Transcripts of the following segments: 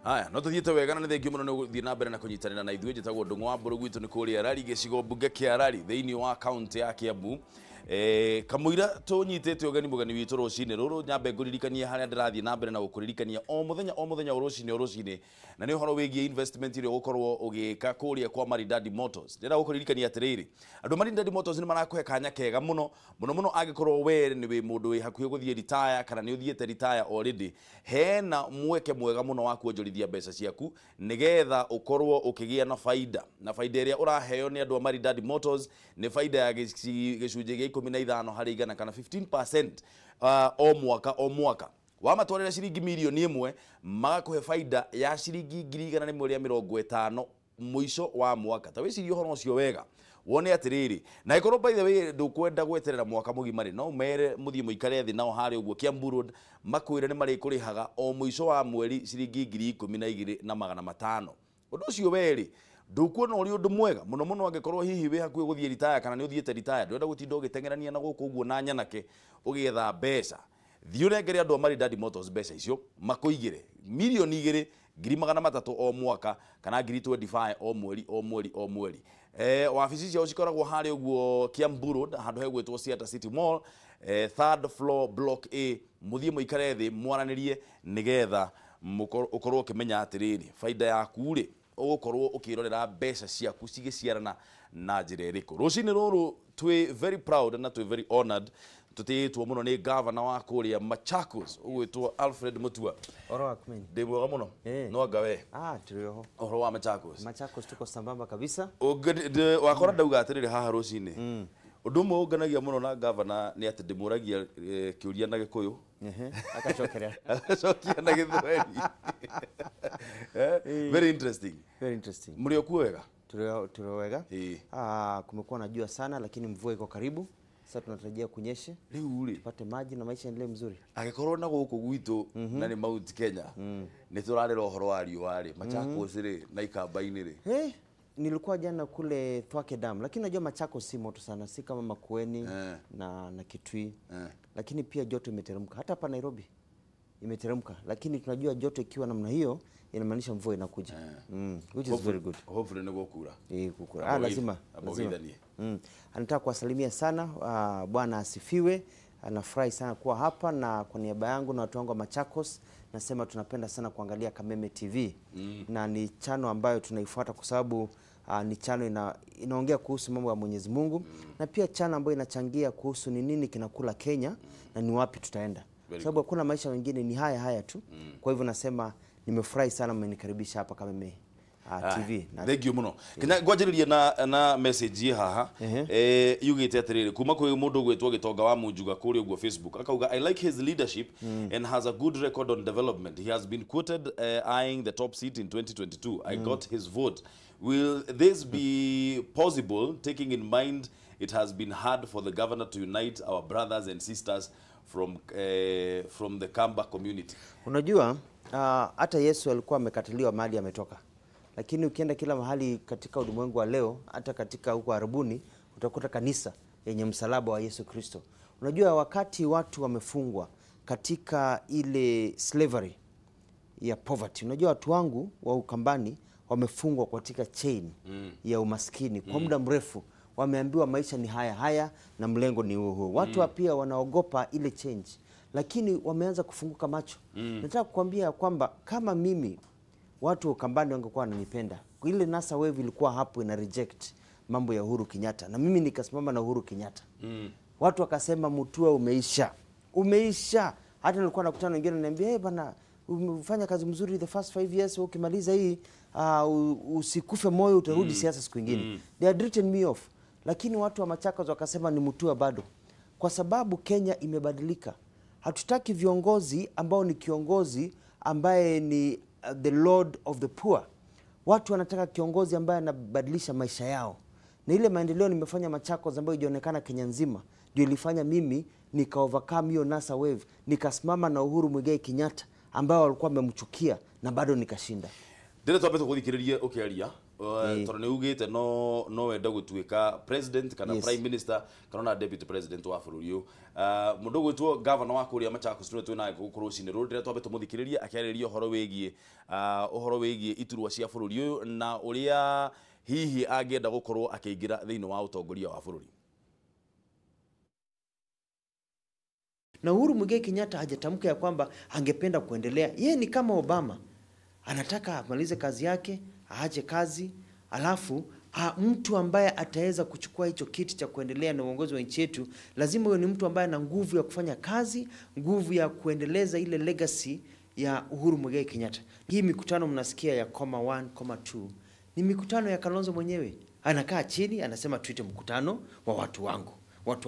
Haya, no tuthiete wega na thengio muno ni guthii na mbere na kunyitanira na ithuĩ njĩtagwo Ndung'u wa Mbũrũ gwitũ nĩ kũrĩa Rari gĩcigo mbunge kĩa Rari thĩinĩ wa kaunti ya Kiambu. Kamũira tũnyitĩte ũgeni mũgeni witũ rũcinĩ rũrũ, nyambe ngũririkanie harĩa ndĩrathiĩ na mbere na gũkũririkania o mũthenya rũcinĩ na nĩ ũhoro wĩgiĩ investment ĩrĩa ũgũkorwo ũgĩka kũrĩa kwa Maridadi Motors. Ndĩrenda gũkũririkania atĩrĩrĩ, andũ Maridadi Motors nĩ marakũhe kanya kega mũno angĩkorwo we nĩ wĩ mũndũ wĩ hakuhĩ gũthiĩ retire kana nĩ ũthiĩte retire already. Hena mweke mwega mũno wa kuonjorithia mbeca ciaku nĩgetha ũkorwo ũkĩgĩa na faida ĩrĩa ũraheo nĩ andũ a Maridadi Motors nĩ faida ya gĩcunjĩ gĩa 15 harĩ 100 kana 15% o mwaka. Wamatwarĩra ciringi milioni 1 magakuhe faida ya ciringi 150 mũico wa mwaka. Ta wĩcirie ũhoro ũcio wega wone atĩrĩrĩ, na ikorwo by the way ndũkwenda gweterera mwaka mũgima rĩ, no mere muthie mũikare thĩ nao harĩ ũguo Kiambu Road makwĩre nĩ marĩkũrĩhaga o mũico wa mweri ciringi 12,500. Ũndũ ũcio werĩ ndũkuona ũrĩ ũndũ mwega mũno angĩkorwo hihi wĩ hakuhĩ gũthiĩ retire kana nĩ ũthiĩte retire, ndwenda gũtinda ũgĩtengerania na gũkũ ũguo na nyanake ũgĩetha mbeca. Thiĩ ũnengere andũ a Maridadi Motors mbeca icio makũigĩre milioni 2,300 o mwaka kana 25 o mweri. Wabici ciao cikoragwo harĩ ũguo Kiambu Road handũ hegwĩtwo Theatre City Mall, 3rd floor block A. Muthie mũikare thĩ mwaranĩrie nĩgetha ũkorwo ũkĩmenya atĩrĩrĩ faida yaku rĩ ũgũkorwo ũkĩrorera mbeca ciaku cigĩciarana na njĩra ĩrĩkũ. Rũcinĩ rũrũ twĩ very proud na twĩ very honored tutĩtwo mũno nĩ governor wa kũrĩa Machakos ũgwĩtwo Alfred Mutua. Oro wa Kameme. Ndĩ mwega mũno. No anga we? Tũrĩho. Ohoro wa Machakos. Machakos tuko sambamba kabisa. Wakora ndauga atĩrĩrĩ haha rũcinĩ. Ũndũ ũmwe ũnganagia mũno na governor nĩ atĩ ndĩmũragia kĩũria na Gĩkũyũ. Akacokeria. Acokia na Gĩthweri. Very interesting. Mũrĩ okuo wega? Tũrĩho wega. Kumekuwa na jua sana lakini mvua iko karibu. Sasa tunatarajia kunyeshe. Rĩu rĩ tupate maji na maisha endelee mzuri. Agĩkorwo na gũkũ gwitũ na nĩ Mount Kenya. Nĩ tũrarĩra ũhoro wa riũa rĩ, Machakos rĩ na Ikamba-inĩ rĩ. Nilikuwa jana kule Thwake Dam, lakini najua Machakos si moto sana, si kama Makueni na Kitui. Lakini pia joto imeteremka. Hata hapa Nairobi imeteremka, lakini tunajua joto ikiwa namna hiyo inamaanisha mvua inakuja. Which is very good. Hopefully ndio kukura. Kukura. Lazima. Anataka kuwasalimia sana, Bwana asifiwe. Anafurahi sana kuwa hapa na kwa niaba yangu na watu wangu wa Machakos nasema tunapenda sana kuangalia Kameme TV. Na ni channel ambayo tunaifuata kwa sababu ni channel inaongea kuhusu mambo ya Mwenyezi Mungu na pia channel ambayo inachangia kuhusu ni nini kinakula Kenya na ni wapi tutaenda. Sababu hakuna maisha mengine ni haya tu. Kwa hivyo nasema nimefurahi sana mmenikaribisha hapa Kameme TV. Thank you muno. Kenya ngwanjĩrĩrie na message haha. Yugĩte atĩrĩrĩ kuma kwĩ mũndũ gwĩtwo Gĩtonga wa Mũnjuga kũrĩ ũguo Facebook. Akauga I like his leadership and has a good record on development. He has been quoted eyeing the top seat in 2022. I got his vote. Will this be possible taking in mind it has been hard for the governor to unite our brothers and sisters from the Kamba community? Unajua hata Yesu alikuwa amekataliwa mahali ametoka. Lakini ukienda kila mahali katika ulimwengu wa leo, hata katika huko Arabuni, utakuta kanisa yenye msalaba wa Yesu Kristo. Unajua wakati watu wamefungwa katika ile slavery ya poverty. Unajua watu wangu wa Ukambani wamefungwa katika chain ya umaskini kwa muda mrefu. Wameambiwa maisha ni haya na mlengo ni huo. Watu pia wanaogopa ile change. Lakini wameanza kufunguka macho. Nataka kukuambia kwamba kama mimi watu Ukambani wangekuwa wananipenda. Ile NASA wave ilikuwa hapo ina reject mambo ya Uhuru Kenyatta na mimi nikasimama na Uhuru Kenyatta. Watu wakasema Mutua umeisha. Hata nilikuwa nakutana wengine wananiambia bana umefanya kazi mzuri the first 5 years, ukimaliza hii usikufe moyo utarudi siasa siku nyingine. They had written me off. Lakini watu wa Machakos wakasema ni Mutua bado. Kwa sababu Kenya imebadilika. Hatutaki viongozi ambao ni kiongozi ambaye ni the Lord of the poor. Watu wanataka kiongozi ambaye anabadilisha maisha yao. Na ile maendeleo nimefanya Machakos ambayo ilionekana Kenya nzima ndio ilifanya mimi nika overcome hiyo NASA wave, nikasimama na Uhuru Muigai Kenyatta ambao walikuwa wamemchukia na bado nikashinda. Ndĩrenda twambe tũgũthikĩrĩrie ũkĩaria toro ni ugite no wenda gutuika president kana prime minister kana na deputy president wa bururi uyu mundu gwitwo governor wa kuria Machakos twe na gukuru cine road ria twabete muthikiriria akiariria uhoro wigie iturwa cia bururi uyu na uria hihi angenda gukorwo akiingira thiini wa utongoria wa bururi. Na Uhuru Muigai Kenyatta hajatamka ya kwamba angependa kuendelea. Yeye ni kama Obama. Anataka amalize kazi yake, aache kazi, alafu mtu ambaye ataweza kuchukua hicho kiti cha kuendelea na uongozi wa nchi yetu, lazima huyo ni mtu ambaye ana nguvu ya kufanya kazi, nguvu ya kuendeleza ile legacy ya Uhuru Muigai Kenyatta. Hii mikutano mnasikia ya 1, 2 ni mikutano ya Kalonzo mwenyewe. Anakaa chini, anasema tuite mkutano wa watu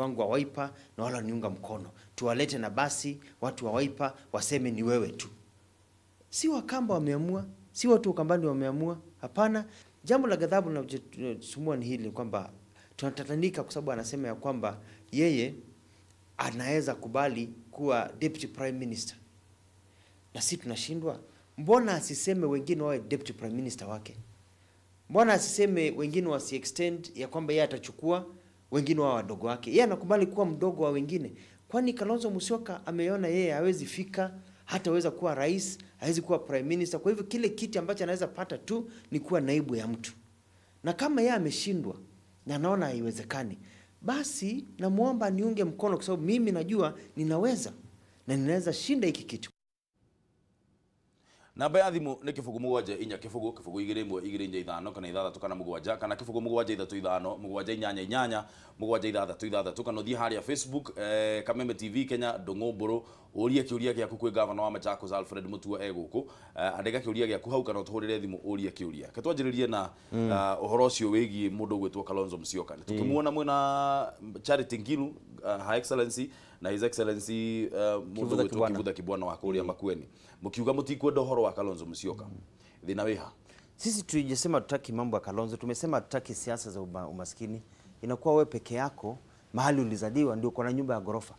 wangu wa Wiper na wala niunga mkono. Tuwalete na basi watu wa Wiper waseme ni wewe tu. Si Wakamba wameamua, si watu Ukambani wameamua. Hapana. Jambo la ghadhabu linalotusumua ni hili kwamba tunatatanika kwa sababu anasema ya kwamba yeye anaweza kubali kuwa deputy prime minister. Na sisi tunashindwa. Mbona asiseme wengine wawe deputy prime minister wake? Mbona asiseme wengine wasi extend ya kwamba yeye atachukua wengine wa wadogo wake? Yeye anakubali kuwa mdogo wa wengine. Kwani Kalonzo Musyoka ameona yeye hawezi fika, hataweza kuwa rais, hawezi kuwa prime minister. Kwa hivyo kile kiti ambacho anaweza pata tu ni kuwa naibu ya mtu. Na kama yeye ameshindwa na anaona haiwezekani, basi namuomba niunge mkono kwa sababu mimi najua ninaweza na ninaweza shinda hiki kitu. Namba ya thimu ni kibugu mugwanja inya kibugu igire imwe igire inja ithano kana ithathatu kana mugwanja kana kibugu mugwanja ithatu ithano mugwanja inyanya inyanya mugwanja ithathatu kana thie haria Facebook Kameme TV Kenya Ndungumburu uria kiuria giaku kwi governor wa Machakos Alfred Mutua eguku andika kiuria giaku hau kana tuhurire thimu uria kiuria ketwanjiririe na uhoro ucio wigi mundu gwitwo Kalonzo Musyoka tukimuona mwena Charity Ngilu High Excellency na His Excellency mundu gwitwo Kibutha Kibwana wa kuria Makueni mukiuga mutikwenda uhoro wa Kalonzo Musyoka thina wiha. Sisi tulijisema tutaki mambo ya Kalonzo, tumesema tutaki siasa za umaskini. Inakuwa wewe peke yako mahali ulizaliwa ndio uko na nyumba ya gorofa,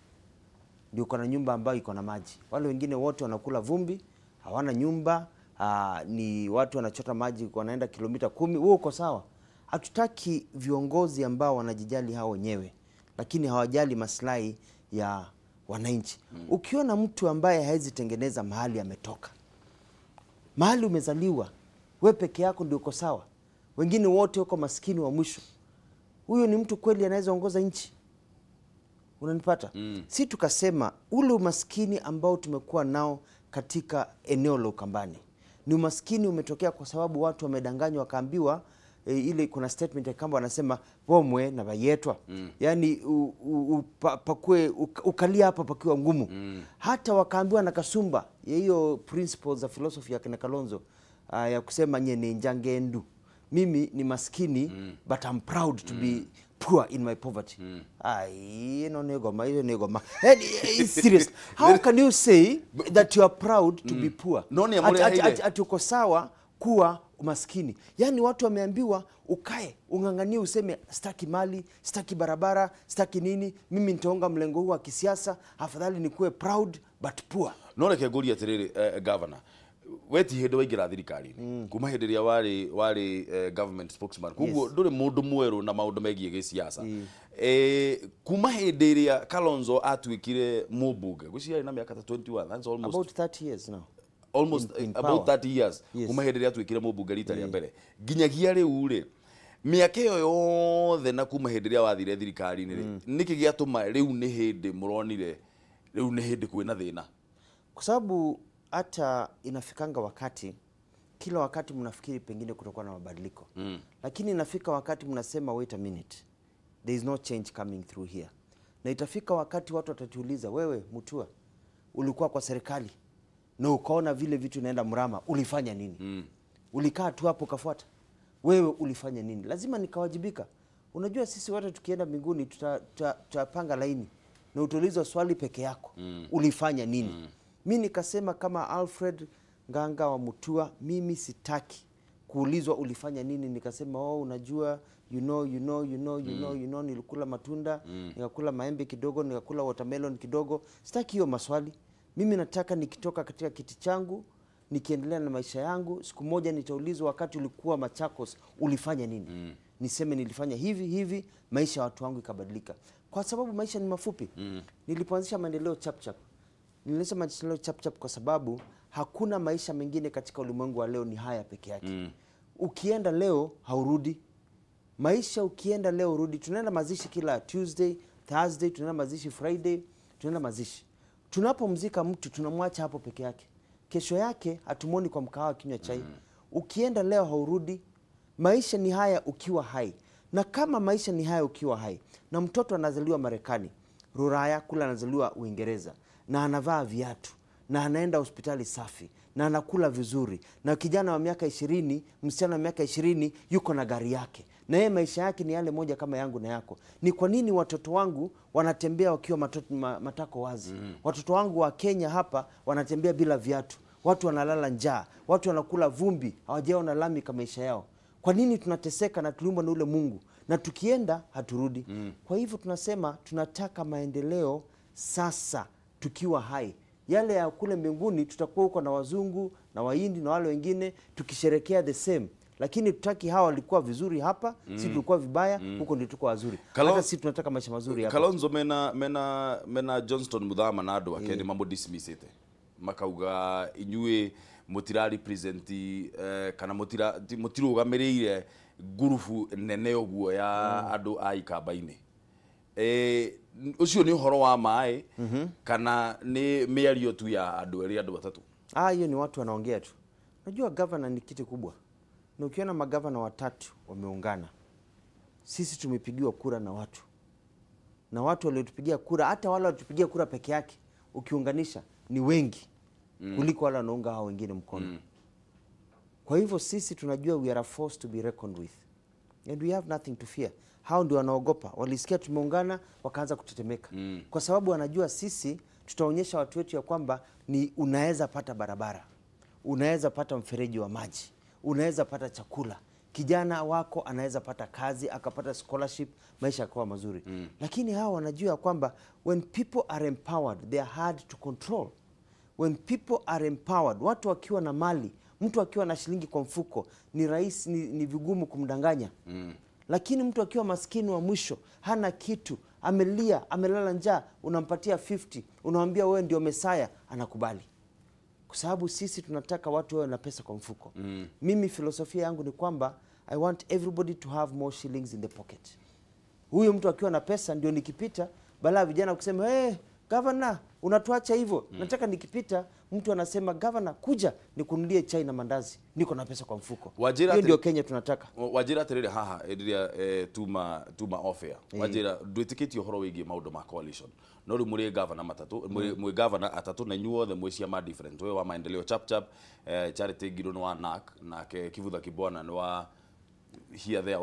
ndio uko na nyumba ambayo iko na maji. Wale wengine wote wanakula vumbi, hawana nyumba, ni watu wanachota maji wanaenda kilomita 10. Wewe uko sawa. Hatutaki viongozi ambao wanajijali hao wenyewe lakini hawajali maslahi ya wananchi. Ukiona mtu ambaye hawezi tengeneza mahali ametoka, mahali umezaliwa, wewe peke yako ndio uko sawa, wengine wote wako maskini wa mwisho, huyo ni mtu kweli anaweza ongoza nchi? Unanipata? Si tukasema ule umaskini ambao tumekuwa nao katika eneo la Ukambani ni umaskini umetokea kwa sababu watu wamedanganywa wakaambiwa ile kuna statement ya kamba wanasema bomwe na bayetwa. Yani pakwe ukalia hapa pakiwa ngumu. Hata wakaambiwa na kasumba hiyo principles za philosophy ya kina Kalonzo ya kusema nyene njangendu. Mimi ni maskini but I'm proud to be poor in my poverty. No negoma, hiyo negoma. Serious. How can you say that you are proud to be poor? Ati uko sawa kuwa umaskini. Yani watu wameambiwa ukae, unganganie useme sitaki mali, sitaki barabara, sitaki nini, mimi nitaonga mlengo huu wa kisiasa, afadhali nikuwe proud but poor. No reke nguria atiriri governor. Weti hindu waingira thirikari kuma hindi ria wari government spokesman kuguo nduri mundu mweru na maundu megie gisiasa kuma hindi ria Kalonzo atwikire mubunge guciari na miaka 21, that's almost about 30 years now, almost about 30 years. Kuma hindi ria atwikire mubunge rita ria mbere nginyagia riu ri miaka iyo yothe na kuma hindi ria wathire thirikari ni niki giatuma riu ni hindi muronire riu ni hindi kwina thina? Kwa sababu hata inafikanga wakati, kila wakati mnafikiri pengine kutakuwa na mabadiliko. Lakini inafika wakati mnasema wait a minute, there is no change coming through here. Na itafika wakati watu watatuuliza, wewe Mutua ulikuwa kwa serikali na ukaona vile vitu inaenda mrama, ulifanya nini? Ulikaa tu hapo kafuata? Wewe ulifanya nini? Lazima nikawajibika. Unajua sisi watu tukienda mbinguni tutapanga laini na utaulizwa swali peke yako, ulifanya nini? Mimi nikasema kama Alfred Nganga wa Mutua, mimi sitaki kuulizwa ulifanya nini. Nikasema unajua you know nilikula matunda, nikakula maembe kidogo, nikakula watermelon kidogo. Sitaki hiyo maswali. Mimi nataka nikitoka katika kiti changu nikiendelea na maisha yangu, siku moja nitaulizwa wakati ulikuwa Machakos ulifanya nini? Niseme nilifanya hivi, maisha ya watu wangu ikabadilika. Kwa sababu maisha ni mafupi. Nilipoanzisha maendeleo chap. Nilianzisha maendeleo chap kwa sababu hakuna maisha mengine katika ulimwengu wa leo ni haya peke yake. Ukienda leo haurudi. Maisha ukienda leo urudi. Tunaenda mazishi kila Tuesday, Thursday, tunaenda mazishi Friday, tunaenda mazishi. Tunapomzika mtu tunamwacha hapo peke yake. Kesho yake hatumoni kwa mkahawa kinywa chai. Ukienda leo haurudi. Maisha ni haya ukiwa hai. Na kama maisha ni haya ukiwa hai, na mtoto anazaliwa Marekani, Ruraya kula anazaliwa Uingereza, na anavaa viatu, na anaenda hospitali safi, na anakula vizuri, na kijana wa miaka 20, msichana wa miaka 20 yuko na gari yake, na yeye maisha yake ni yale moja kama yangu na yako. Ni kwa nini watoto wangu wanatembea wakiwa matako wazi? Watoto wangu wa Kenya hapa wanatembea bila viatu, watu wanalala njaa, watu wanakula vumbi, hawajaona lami kama maisha yao. Kwa nini tunateseka na tuliumbwa na ule Mungu, na tukienda haturudi? Kwa hivyo tunasema tunataka maendeleo sasa tukiwa hai. Yale ya kule mbinguni tutakuwa huko na wazungu na Wahindi na wale wengine tukisherekea the same. Lakini tutaki hawa walikuwa vizuri hapa, sisi tulikuwa vibaya, huko ndio tuko wazuri. Hata sisi tunataka maisha mazuri hapa. Kalonzo mena Johnston Muthama na andu ake ni mambo dismissite. Makauga inyue mutira represent kana mutirugamirire gurufu nene oguo ya andu a Ikamba-ini. Ucio ni uhoro wa mai kana ni miario tu ya andu eri andu batatu? Hiyo ni watu wanaongea tu. Unajua governor ni kitu kubwa. Na ukiona magavana watatu wameungana, sisi tumepigiwa kura na watu. Na watu waliotupigia kura, hata wale waliotupigia kura peke yake, ukiunganisha ni wengi kuliko wale wanaunga hao wengine mkono. Kwa hivyo sisi tunajua we are a force to be reckoned with. And we have nothing to fear. Hao ndio wanaogopa. Walisikia tumeungana wakaanza kutetemeka. Kwa sababu wanajua sisi tutaonyesha watu wetu ya kwamba ni unaweza pata barabara. Unaweza pata mfereji wa maji. Unaweza pata chakula. Kijana wako anaweza pata kazi, akapata scholarship, maisha yakawa mazuri. Lakini hao wanajua kwamba when people are empowered, they are hard to control. When people are empowered, watu wakiwa na mali, mtu akiwa na shilingi kwa mfuko, ni rahisi, ni vigumu kumdanganya. Lakini mtu akiwa maskini wa mwisho, hana kitu, amelia, amelala njaa, unampatia 50, unamwambia wewe ndio Mesaya, anakubali. Kwa sababu sisi tunataka watu wawe na pesa kwa mfuko. Mimi filosofia yangu ni kwamba I want everybody to have more shillings in the pocket. Huyo mtu akiwa na pesa ndio nikipita, bala vijana kusema governor unatuacha hivyo. Nataka nikipita mtu anasema governor kuja nikunulie chai na mandazi, niko na pesa kwa mfuko. Hiyo ndio Kenya tunataka. Wajira terere haha ediria tuma offer. Wajira duitikiti uhoro wigi maundu ma coalition. No ri muri governor matatu, muri governor atatu na nyuo the mwisia ma different. We wa maendeleo chap Charity Girono wa NAK na Kivutha Kibwana ni wa here there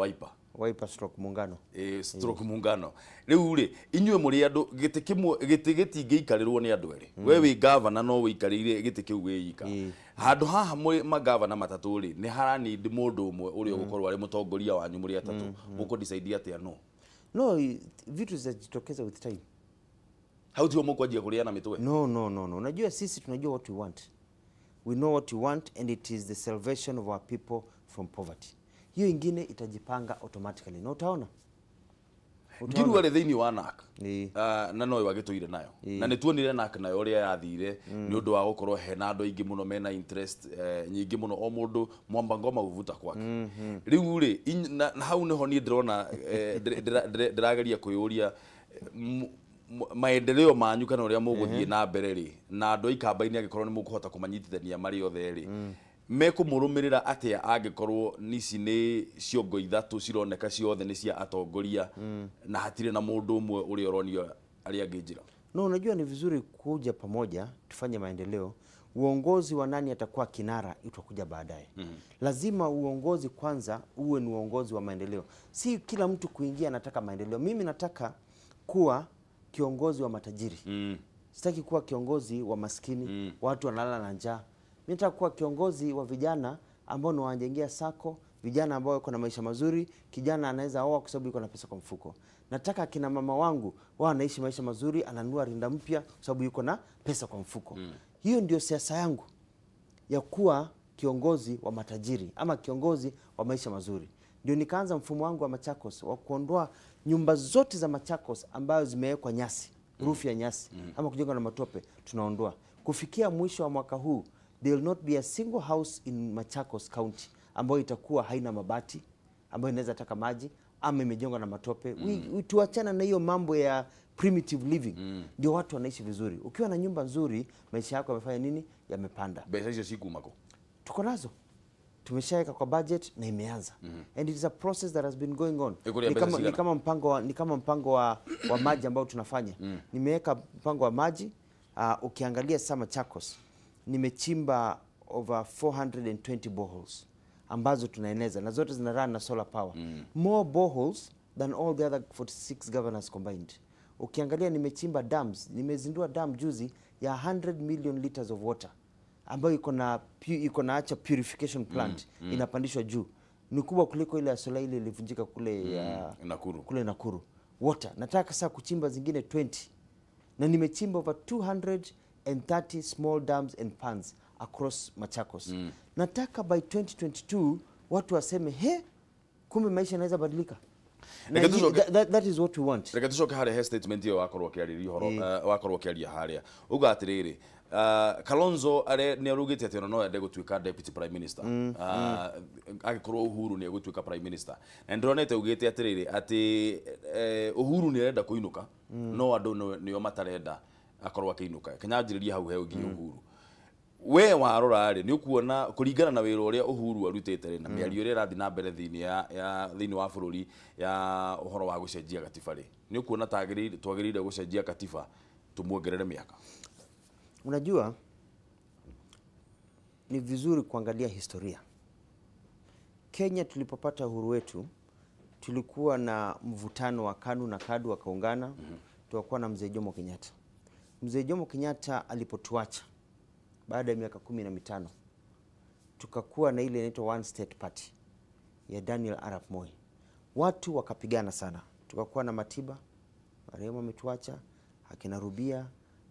Wiper stroke muungano. Stroke muungano. Riu ri inyue muri andu giti ngeikarirwo ni andu eri. We wi governor no wikarire giti kiu wiika. Handu haha muri magavana matatu ri ni harani ndi mundu umwe uri ugukorwo ari mutongoria wanyu muri atatu. Muko decide atia no? No, vitu zitajitokeza with time. How do you mkwajia kuliana mitwe? No. Unajua sisi tunajua what we want. We know what we want and it is the salvation of our people from poverty. Hiyo ingine itajipanga automatically. Na utaona. Ngiru wale thini wa NAK. Na no wagituire nayo. Na nituonire NAK nayo ria yathire ni undu wa gukorwo hena andu aingi muno mena interest nyingi muno o mundu mwamba ngoma uvuta kwake. Riu ri na hau niho ni ndirona ndirageria kuyuria maendeleo manyu kana uria muguthie na mbere ri na andu Ikamba-ini agikorwo ni mukuhota kumanyitithania mari othe ri mekumurumirira atia angikorwo nici ni ciongo ithatu cironeka ciothe ni cia atongoria na hatire na mundu umwe uri oronio ari angijira? No, unajua ni vizuri kuja pamoja tufanye maendeleo. Uongozi wa nani atakuwa kinara utakuja baadaye. Lazima uongozi kwanza uwe ni uongozi wa maendeleo. Si kila mtu kuingia anataka maendeleo. Mimi nataka kuwa kiongozi wa matajiri. Sitaki kuwa kiongozi wa maskini, watu wanalala na njaa. Mimi nataka kuwa kiongozi wa vijana ambao ni waanjengea sako, vijana ambao wako na maisha mazuri, kijana anaweza oa kwa sababu yuko na pesa kwa mfuko. Nataka kina mama wangu wao anaishi maisha mazuri, ananunua rinda mpya kwa sababu yuko na pesa kwa mfuko. Hiyo ndio siasa yangu. ya kuwa kiongozi wa matajiri ama kiongozi wa maisha mazuri. Ndio nikaanza mfumo wangu wa Machakos wa kuondoa nyumba zote za Machakos ambazo zimewekwa nyasi, rufu ya nyasi ama kujenga na matope, tunaondoa. Kufikia mwisho wa mwaka huu, there will not be a single house in Machakos County ambayo itakuwa haina mabati, ambayo inaweza taka maji ama imejengwa na matope. Tuachana na hiyo mambo ya primitive living. Ndio watu wanaishi vizuri. Ukiwa na nyumba nzuri, maisha yako yamefanya nini? Yamepanda. Pesa hizo siku mako Tuko nazo. Tumeshaweka kwa budget na imeanza. And it is a process that has been going on. Ni kama mpango wa maji ambao tunafanya. Nimeweka mpango wa maji. Ukiangalia sasa Machakos, nimechimba over 420 boreholes ambazo tunaeneza na zote zina run na solar power. More boreholes than all the other 46 governors combined. Ukiangalia nimechimba dams, nimezindua dam juzi ya 100 million liters of water ambayo iko na acha purification plant inapandishwa juu. Ni kubwa kuliko ile ya solar ile ilivunjika kule Nakuru. Water. Nataka sasa kuchimba zingine 20. Na nimechimba over 230 small dams and ponds across Machakos. Nataka by 2022 watu waseme, kumbe maisha yanaweza badilika. That is what we want. Reke tucoke haria statement hiyo wakorwo kiariria horo wakorwo kiaria haria uga atiriri Kalonzo ni arugite ati no ende gutuika deputy prime minister agikorwo Uhuru ni gutuika prime minister na ndronete ugite atiriri ati Uhuru ni arenda kuinuka no andu nio matarenda akorwo akiinuka kinyanjiriria hau he ugi Uhuru we warora ri ni ukuona kuringana na wira uria Uhuru arutite ri na miario ri rathi na mbere thiini wa bururi ya uhoro wa gucenjia katiba ri ni ukuona twagirire gucenjia katiba tumuongerere miaka. Unajua ni vizuri kuangalia historia. Kenya tulipopata uhuru wetu tulikuwa na mvutano wa KANU na KADU wakaungana. Tukakuwa na Mzee Jomo Kenyatta. Mzee Jomo Kenyatta alipotuacha baada ya miaka 15 tukakuwa na ile inaitwa one state party ya Daniel Arap Moi. Watu wakapigana sana. Tukakuwa na Matiba, marehemu ametuacha, akina Rubia,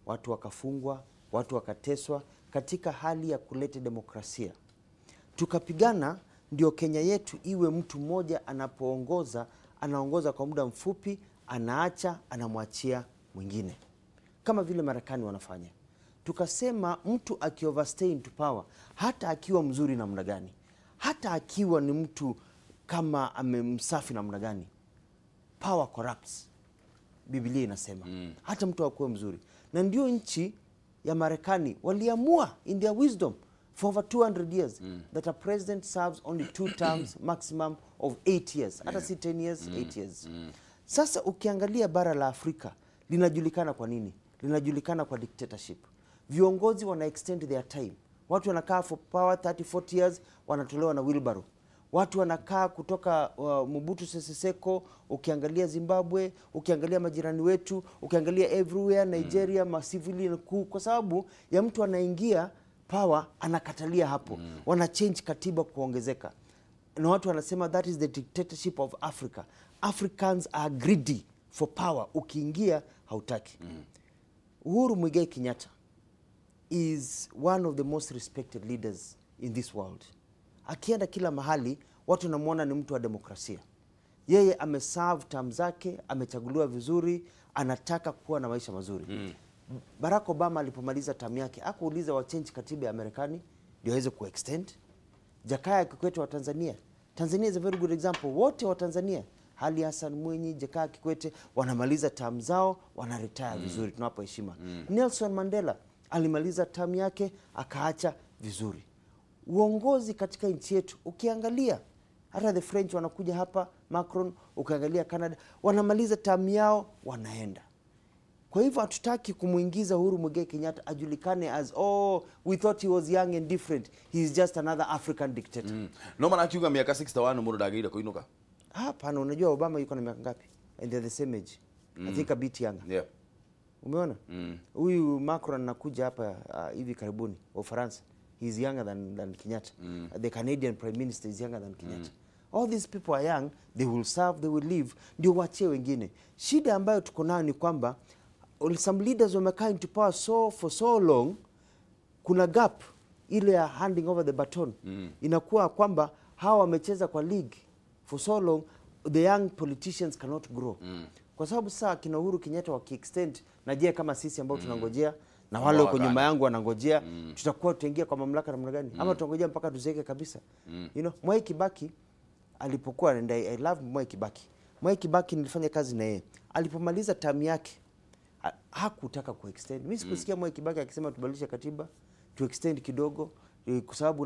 watu wakafungwa, watu wakateswa katika hali ya kuleta demokrasia. Tukapigana ndio Kenya yetu iwe mtu mmoja anapoongoza, anaongoza kwa muda mfupi, anaacha, anamwachia mwingine. Kama vile Marekani wanafanya. Tukasema mtu akioverstay into power, hata akiwa mzuri namna gani, hata akiwa ni mtu kama amemsafi namna gani, power corrupts. Biblia inasema. Hata mtu akuwe mzuri. Na ndio nchi ya Marekani waliamua in their wisdom for over 200 years that a president serves only 2 terms maximum of 8 years. Hata si 10 years, 8 years. Sasa ukiangalia bara la Afrika linajulikana kwa nini? Linajulikana kwa dictatorship. Viongozi wana extend their time. Watu wanakaa for power 30-40 years, wanatolewa na wheelbarrow. Watu wanakaa kutoka Mobutu Sese Seko, ukiangalia Zimbabwe, ukiangalia majirani wetu, ukiangalia everywhere, Nigeria, masivili kwa sababu ya mtu anaingia power anakatalia hapo. Wana change katiba kuongezeka. Na watu wanasema that is the dictatorship of Africa. Africans are greedy for power. Ukiingia hautaki. Uhuru Muigai Kenyatta is one of the most respected leaders in this world. Akienda kila mahali, watu namuona ni mtu wa demokrasia. Yeye ameserve term zake, amechaguliwa vizuri, anataka kuwa na maisha mazuri. Barack Obama alipomaliza term yake, hakuuliza wa change katiba ya Marekani ndio aweze kuextend. Jakaya Kikwete wa Tanzania. Tanzania is a very good example. Wote wa Tanzania, Ali Hassan Mwinyi, Jakaya Kikwete wanamaliza term zao, wana retire vizuri, tunawapa heshima. Nelson Mandela alimaliza term yake, akaacha vizuri. Uongozi katika nchi yetu ukiangalia hata the French wanakuja hapa, Macron, ukiangalia Canada wanamaliza term yao wanaenda. Kwa hivyo hatutaki kumuingiza Uhuru Muigai Kenyatta ajulikane as we thought he was young and different, he is just another African dictator. No maana akiuga miaka 61 mundu ndagirire kuinuka. Hapana, unajua Obama yuko na miaka ngapi? And they're the same age. I think a bit younger. Yeah. Umeona? Huyu Macron anakuja hapa hivi karibuni wa Ufaransa. He's younger than Kenyatta. The Canadian Prime Minister is younger than Kenyatta. All these people are young, they will serve, they will live, ndio wachie wengine. Shida ambayo tuko nayo ni kwamba some leaders wamekaa into power for so long, kuna gap ile ya handing over the baton. Inakuwa kwamba hawa wamecheza kwa league for so long, the young politicians cannot grow. Kwa sababu sasa kina Uhuru Kenyatta wakiextend, na je kama sisi ambao tunangojea na wale uko nyuma yangu wanangojea, tutakuwa tutaingia kwa mamlaka namna gani? Ama tutangojea mpaka tuzeeke kabisa? You know, Mwai Kibaki alipokuwa, and I love Mwai Kibaki. Mwai Kibaki nilifanya kazi na yeye. Alipomaliza term yake hakutaka kuextend. Mimi sikusikia Mwai Kibaki akisema tubadilishe katiba, tu extend kidogo, kwa sababu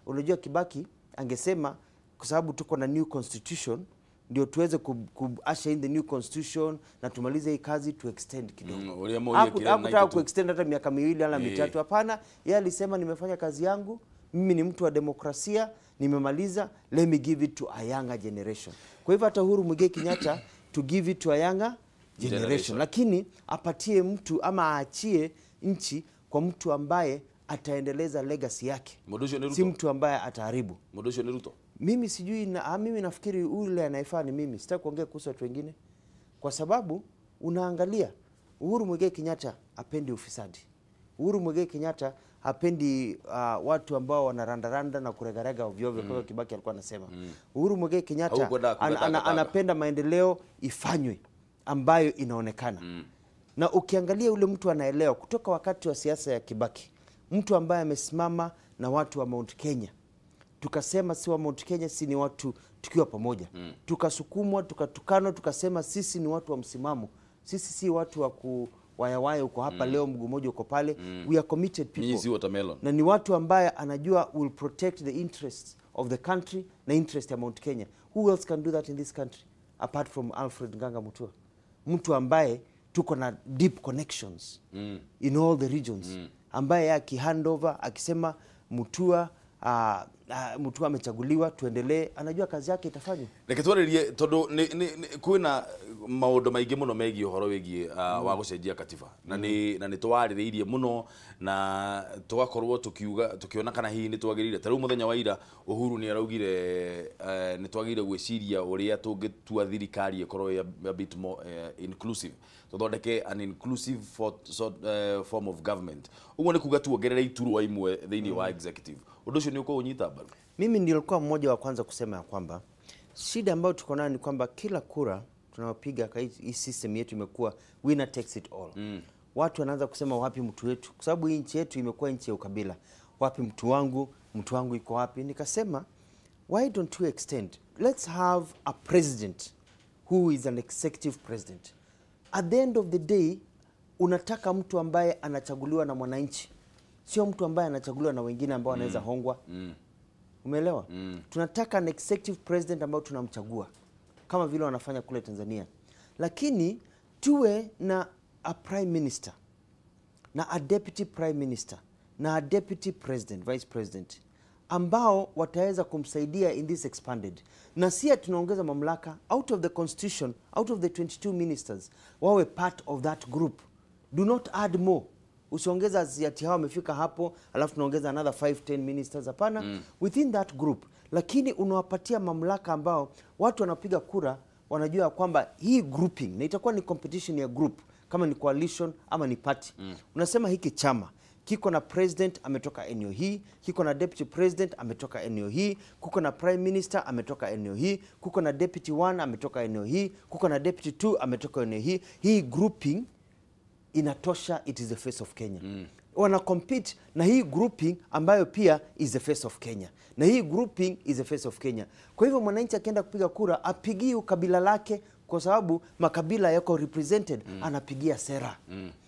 unajua Kibaki angesema kwa sababu tuko na new constitution ndio tuweze usher in the new constitution na tumalize hii kazi tu extend kidogo. Hakutaka kuextend hata miaka 2 au 3. Hapana, yeye alisema nimefanya kazi yangu, mimi ni mtu wa demokrasia, nimemaliza, let me give it to a younger generation. Kwa hivyo hata Uhuru Muigai Kenyatta to give it to a younger generation. Lakini apatie mtu ama aachie nchi kwa mtu ambaye ataendeleza legacy yake. Si mtu ambaye ataharibu. Modosho ni Ruto. Mimi sijui mimi nafikiri ule anayefaa ni mimi. Sitaki kuongea kuhusu watu wengine. Kwa sababu unaangalia Uhuru Muigai Kenyatta hapendi ufisadi. Uhuru Muigai Kenyatta hapendi watu ambao wanarandaranda na kuregarega ovyo ovyo kama Kibaki alikuwa anasema. Uhuru Muigai Kenyatta anapenda maendeleo ifanywe ambayo inaonekana. Na ukiangalia ule mtu anaelewa kutoka wakati wa siasa ya Kibaki, mtu ambaye amesimama na watu wa Mount Kenya. Tukasema si wa Mount Kenya, si ni watu tukiwa pamoja. Tukasukumwa, tukatukanwa, tukasema sisi ni watu wa msimamo. Sisi si watu wa kuwayawaya uko hapa leo mguu mmoja uko pale. We are committed people. Na ni watu ambaye anajua will protect the interests of the country na interest ya Mount Kenya. Who else can do that in this country apart from Alfred Nganga Mutua? Mtu ambaye tuko na deep connections in all the regions. Ambaye akihandover akisema Mutua amechaguliwa tuendelee, anajua kazi yake itafanywa. Reketwarerie tondu kwina maundu maingi muno megi uhoro wegi wa gucenjia katiba na ni twaririirie muno na tugakorwo tukiona kana hihi ni twagirire. Taru muthenya wa ira Uhuru ni araugire ni twagire gwiciria uria tungitua thirikari ikorwo a bit more inclusive, tuthondeke an inclusive form of government. Uguo ni kuga tuongerere iturwa imwe thiini wa executive. Undu ucio ni uko unyita mbaru. Mimi nilikuwa mmoja wa kwanza kusema ya kwamba shida ambayo tuko nayo ni kwamba kila kura tunayopiga hii system yetu imekuwa winner takes it all. Watu wanaanza kusema wapi mtu wetu, kwa sababu hii nchi yetu imekuwa nchi ya ukabila. Wapi mtu wangu iko wapi? Nikasema why don't we extend, let's have a president who is an executive president. At the end of the day unataka mtu ambaye anachaguliwa na mwananchi, sio mtu ambaye anachaguliwa na wengine ambao wanaweza hongwa. Umeelewa? Tunataka an executive president ambao tunamchagua kama vile wanafanya kule Tanzania. Lakini tuwe na a prime minister na a deputy prime minister na a deputy president, vice president ambao wataweza kumsaidia in this expanded. Na sia tunaongeza mamlaka out of the constitution, out of the 22 ministers, wawe part of that group. Do not add more. Usiongeza ati hao wamefika hapo alafu tunaongeza another 5-10 ministers, hapana. Within that group, lakini unawapatia mamlaka ambao watu wanapiga kura wanajua kwamba hii grouping na itakuwa ni competition ya group, kama ni coalition ama ni party. Unasema hiki chama kiko na president ametoka eneo hii, kiko na deputy president ametoka eneo hii, kuko na prime minister ametoka eneo hii, kuko na deputy 1 ametoka eneo hii, kuko na deputy 2 ametoka eneo hii. Hii grouping inatosha, it is the face of Kenya. Wana compete na hii grouping ambayo pia is the face of Kenya. Na hii grouping is the face of Kenya. Kwa hivyo mwananchi akienda kupiga kura apigii ukabila lake, kwa sababu makabila yako represented. Anapigia sera.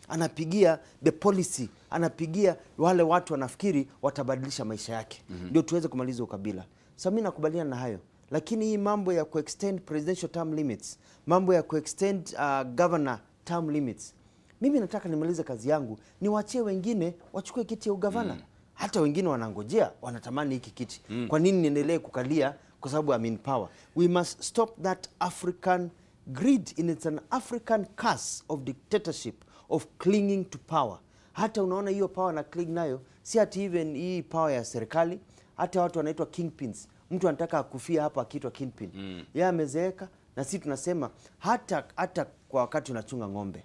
Anapigia the policy, anapigia wale watu wanafikiri watabadilisha maisha yake. Ndio tuweze kumaliza ukabila. Sasa mimi nakubaliana na hayo. Lakini hii mambo ya kuextend presidential term limits, mambo ya kuextend governor term limits, mimi nataka nimalize kazi yangu, niwaachie wengine wachukue kiti ya ugavana. Hata wengine wanangojea, wanatamani hiki kiti. Kwa nini niendelee kukalia? Kwa sababu I'm in power. We must stop that African greed. It's an African curse of dictatorship, of clinging to power. Hata unaona hiyo power na cling nayo, si ati even hii power ya serikali, hata watu wanaitwa kingpins. Mtu anataka akufia hapa akiitwa kingpin. Yeye amezeeka, na sisi tunasema hata kwa wakati unachunga ng'ombe,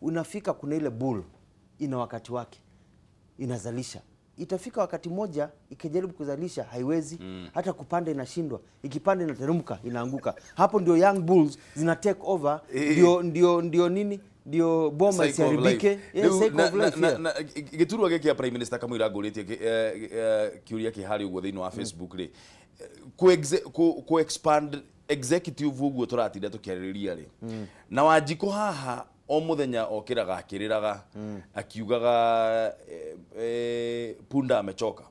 unafika kuna ile bull ina wakati wake inazalisha. itafika wakati moja ikijaribu kuzalisha haiwezi, hata kupanda inashindwa, ikipanda inateremka, inaanguka. Hapo ndio young bulls zina take over, ndio nini? Ndio boma isiharibike. Cycle of life. Giturwa giki ya Prime Minister Kamwira nguritie kiuria kihari ugo thiini wa Facebook ri ku expand executive uguo turatinda tukiarĩrĩria ri na Wanjikũ haha o muthenya okiraga akiriraga akiugaga punda amechoka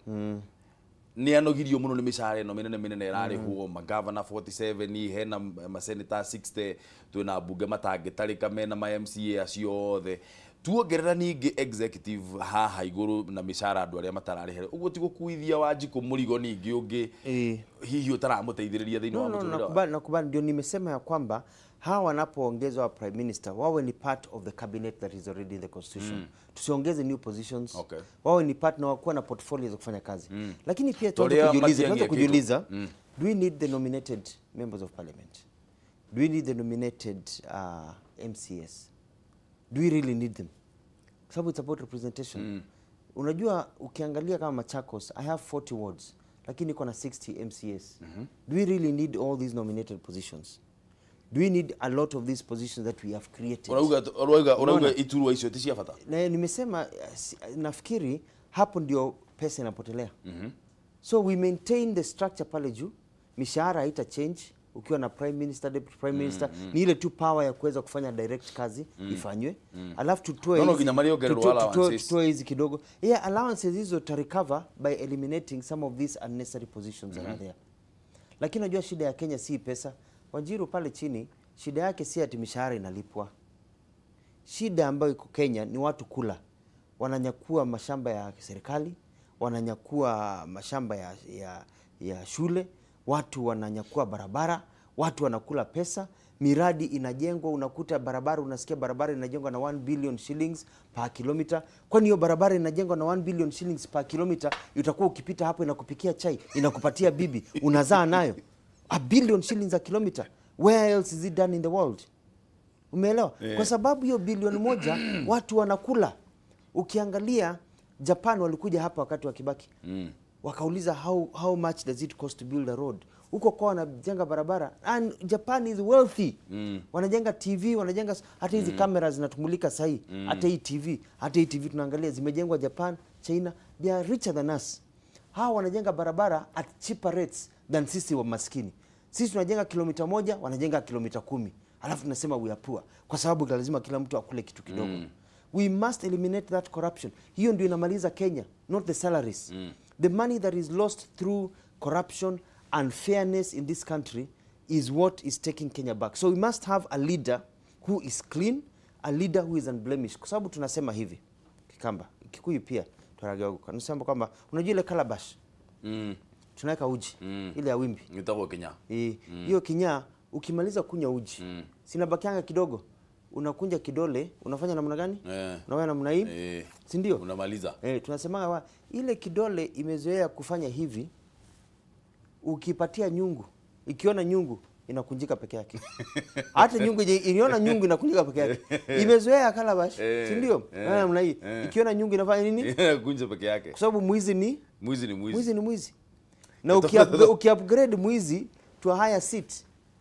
ni anogirio muno ni mishare no minene irarihwo magavana 47 hena maseneta 60 twina bunge matangitarika mena ma MCA acio othe tuongerera ningi executive haha iguru na mishara andu aria matararihere uguo ti gukuithia Wanjikũ murigo ningi ungi hihi utaramuteithiriria thiini wa muturire nakubali ndio nimesema ya kwamba hawa wanapoongezwa prime minister wawe ni part of the cabinet that is already in the constitution. Tusiongeze new positions. Wawe ni part na wakuwa na portfolio za kufanya kazi. Lakini pia tuanze kujiuliza do we need the nominated members of parliament? Do we need the nominated MCS? Do we really need them? Kwa sababu it's about representation. Unajua ukiangalia kama Machakos, I have 40 wards lakini iko na 60 MCS. Do we really need all these nominated positions? Do we need a lot of these positions that we have created? Unauga iturwa hizo tishia fata. Na nimesema nafikiri hapo ndio pesa inapotelea. So we maintain the structure pale juu, mishahara haita change ukiwa na prime minister, deputy prime minister, ni ile tu power ya kuweza kufanya direct kazi ifanywe. Alafu tutoe hizi kidogo. Allowances hizo to recover by eliminating some of these unnecessary positions that are there. Lakini unajua shida ya Kenya si pesa. Wanjiru pale chini, shida yake si ati mishahara inalipwa. Shida ambayo iko Kenya ni watu kula. Wananyakua mashamba ya serikali, wananyakua mashamba ya shule, watu wananyakua barabara, watu wanakula pesa, miradi inajengwa, unakuta barabara, unasikia barabara inajengwa na 1 billion shillings per kilometer. Kwani hiyo barabara inajengwa na 1 billion shillings per kilometer, utakuwa ukipita hapo inakupikia chai, inakupatia bibi, unazaa nayo. 1 billion shillings a kilometer. Where else is it done in the world? Umeelewa? Kwa sababu hiyo bilioni moja watu wanakula. Ukiangalia Japan walikuja hapa wakati wa Kibaki. Wakauliza how much does it cost to build a road? Huko kwa wanajenga barabara. And Japan is wealthy. Wanajenga TV, wanajenga hata hizi cameras zinatumulika sahi. Hata hii TV tunaangalia zimejengwa Japan, China, they are richer than us. Hawa wanajenga barabara at cheaper rates than sisi wa maskini. Sisi tunajenga kilomita 1, wanajenga kilomita 10. Alafu tunasema we are poor kwa sababu lazima kila mtu akule kitu kidogo. We must eliminate that corruption. Hiyo ndio inamaliza Kenya, not the salaries. The money that is lost through corruption and fairness in this country is what is taking Kenya back. So we must have a leader who is clean, a leader who is unblemished. Kwa sababu tunasema hivi, Kikamba, Kikuyu pia tunageuka. Tunasema kwamba unajua ile calabash. Tunaweka uji ile ya wimbi. Nitako kinya. Hiyo kinya ukimaliza kunya uji. Sinabakianga kidogo. Unakunja kidole, unafanya namna gani? Unaweka namna hii. Si ndio? Unamaliza. Tunasema ile kidole imezoea kufanya hivi. Ukipatia nyungu, ikiona nyungu inakunjika peke yake. Hata nyungu iliona nyungu inakunjika peke yake. Imezoea calabash, si ndio? Namna hii. Ikiona nyungu inafanya nini? Inakunja peke yake. Kwa sababu mwizi ni mwizi. Na ukiupgrade mwizi to a higher seat,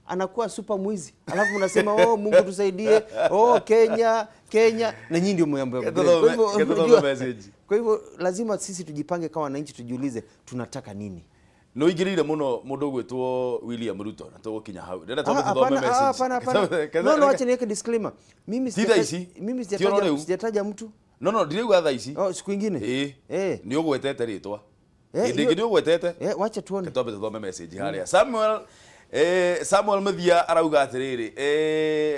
anakuwa super mwizi. Alafu unasema Mungu tusaidie. Kenya na nyinyi ndio mwambo. Kwa hivyo lazima sisi tujipange kama wananchi, tujiulize tunataka nini. No igirire muno mundu gwetwo William Ruto na to kinya hau. Ndenda tobe tuthome message. No, acha niweke disclaimer. Mimi sijataja mtu. No, ndireuga tha ici. Siku nyingine. Ni ugwetete ritwa. Ndio ugwetete. Wacha tuone. Tobe tuthome message haria. Samuel Mithia arauga atiriri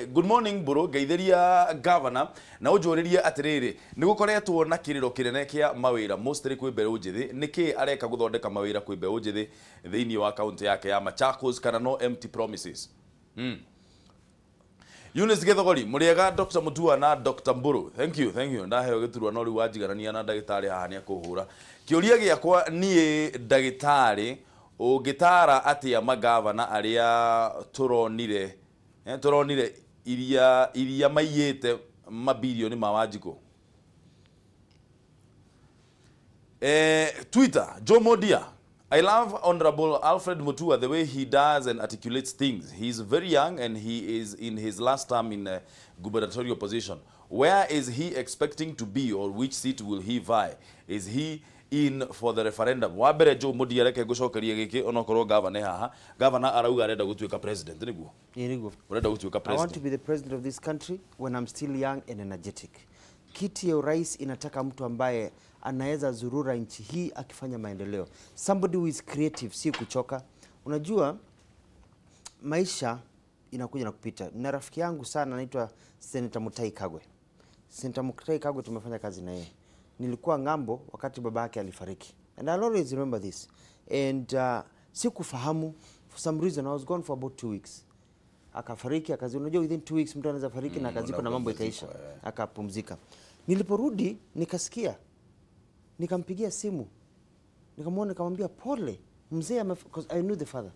good morning bro, ngeitheria governor na unjuririe atiriri nigukoretwo na kiriro kinene kia mawira mostly kwi mbeũ njithi niki areka guthondeka mawira kwi mbeũ njithi thiini wa kaunti yake ya Machakos kana no empty promises. Eunice Gethogori muriega Dr. Mutua na Dr. Mburu, thank you ndaheo giturwa no riu wajigarania na ndagitari haha ni akuhura kiuria giakwa nie ndagitari ugitara atia magavana aria turonire iria maiyete mabilioni ma Wanjikũ. Twitter, Joe Modia. I love Honorable Alfred Mutua, the way he does and articulates things. He's very young and he is in his last term in a gubernatorial position. Where is he expecting to be, or which seat will he vie? Is he in for the referendum? Wabere Joe Modia reke gucokeria giki onokorwo governor haha. Governor arauga arenda gutuika president niguo. Niguo. Urenda gutuika president. I want to be the president of this country when I'm still young and energetic. Kiti ya urais inataka mtu ambaye anaweza zurura nchi hii akifanya maendeleo. Somebody who is creative, si kuchoka. Unajua maisha inakuja na kupita. Na rafiki yangu sana anaitwa Senator Mutahi Kagwe. Senator Mutahi Kagwe tumefanya kazi na yeye. Nilikuwa ngambo wakati baba yake alifariki. And I'll always remember this. And sikufahamu, for some reason I was gone for about 2 weeks. Akafariki, unajua within 2 weeks mtu anaweza fariki na akazikwa na mambo ikaisha. Akapumzika. Niliporudi nikasikia, nikampigia simu, nikamwona, nikamwambia pole mzee, because I knew the father.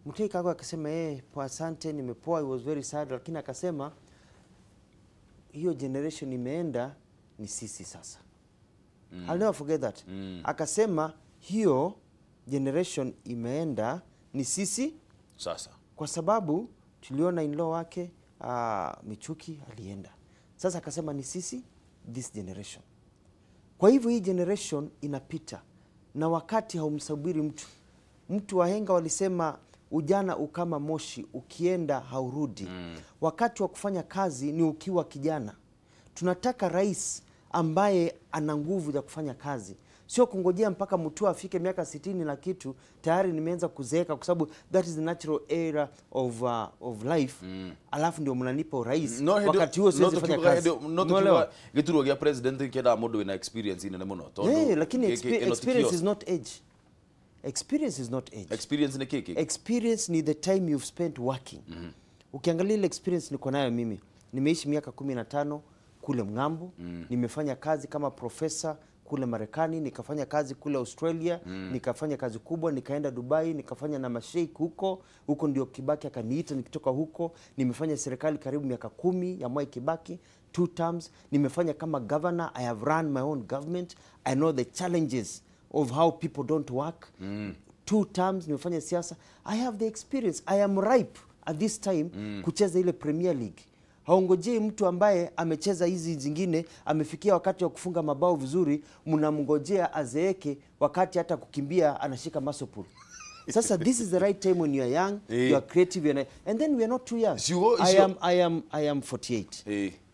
Mutahi Kagwe akasema poa, asante, nimepoa, I was very sad, lakini akasema hiyo generation imeenda, ni sisi sasa. I'll never forget that. Akasema hiyo generation imeenda, ni sisi sasa, kwa sababu tuliona in-law wake Michuki alienda. Sasa akasema ni sisi, this generation. Kwa hivyo hii generation inapita na wakati haumsubiri mtu. Mtu wahenga walisema ujana ukama moshi, ukienda haurudi. Wakati wa kufanya kazi ni ukiwa kijana. Tunataka rais ambaye ana nguvu ya kufanya kazi. Sio kungojea mpaka mtu afike miaka 60 na kitu tayari nimeanza kuzeeka, kwa sababu that is the natural era of life. Alafu ndio mnanipa urais wakati huo siwezi kufanya kazi. No gituro gya president keda mundu wina experience ine muno tondu. Lakini experience is not age. Experience is not age. Experience ni kiki. Experience ni the time you've spent working. Ukiangalia ile experience niko nayo mimi. Nimeishi miaka 15 kule Mngambo, nimefanya kazi kama professor kule Marekani, nikafanya kazi kule Australia, nikafanya kazi kubwa, nikaenda Dubai, nikafanya na masheikh huko ndio Kibaki akaniita nikitoka huko. Nimefanya serikali karibu miaka 10 ya Mwai Kibaki, 2 terms. Nimefanya kama governor, I have run my own government. I know the challenges of how people don't work. 2 terms nimefanya siasa. I have the experience. I am ripe at this time kucheza ile Premier League. Haongojei mtu ambaye amecheza hizi zingine, amefikia wakati wa kufunga mabao vizuri, mnamngojea azeeke wakati hata kukimbia anashika muscle pull. Sasa this is the right time when you are young, you are creative, and then we are not too young. I am 48.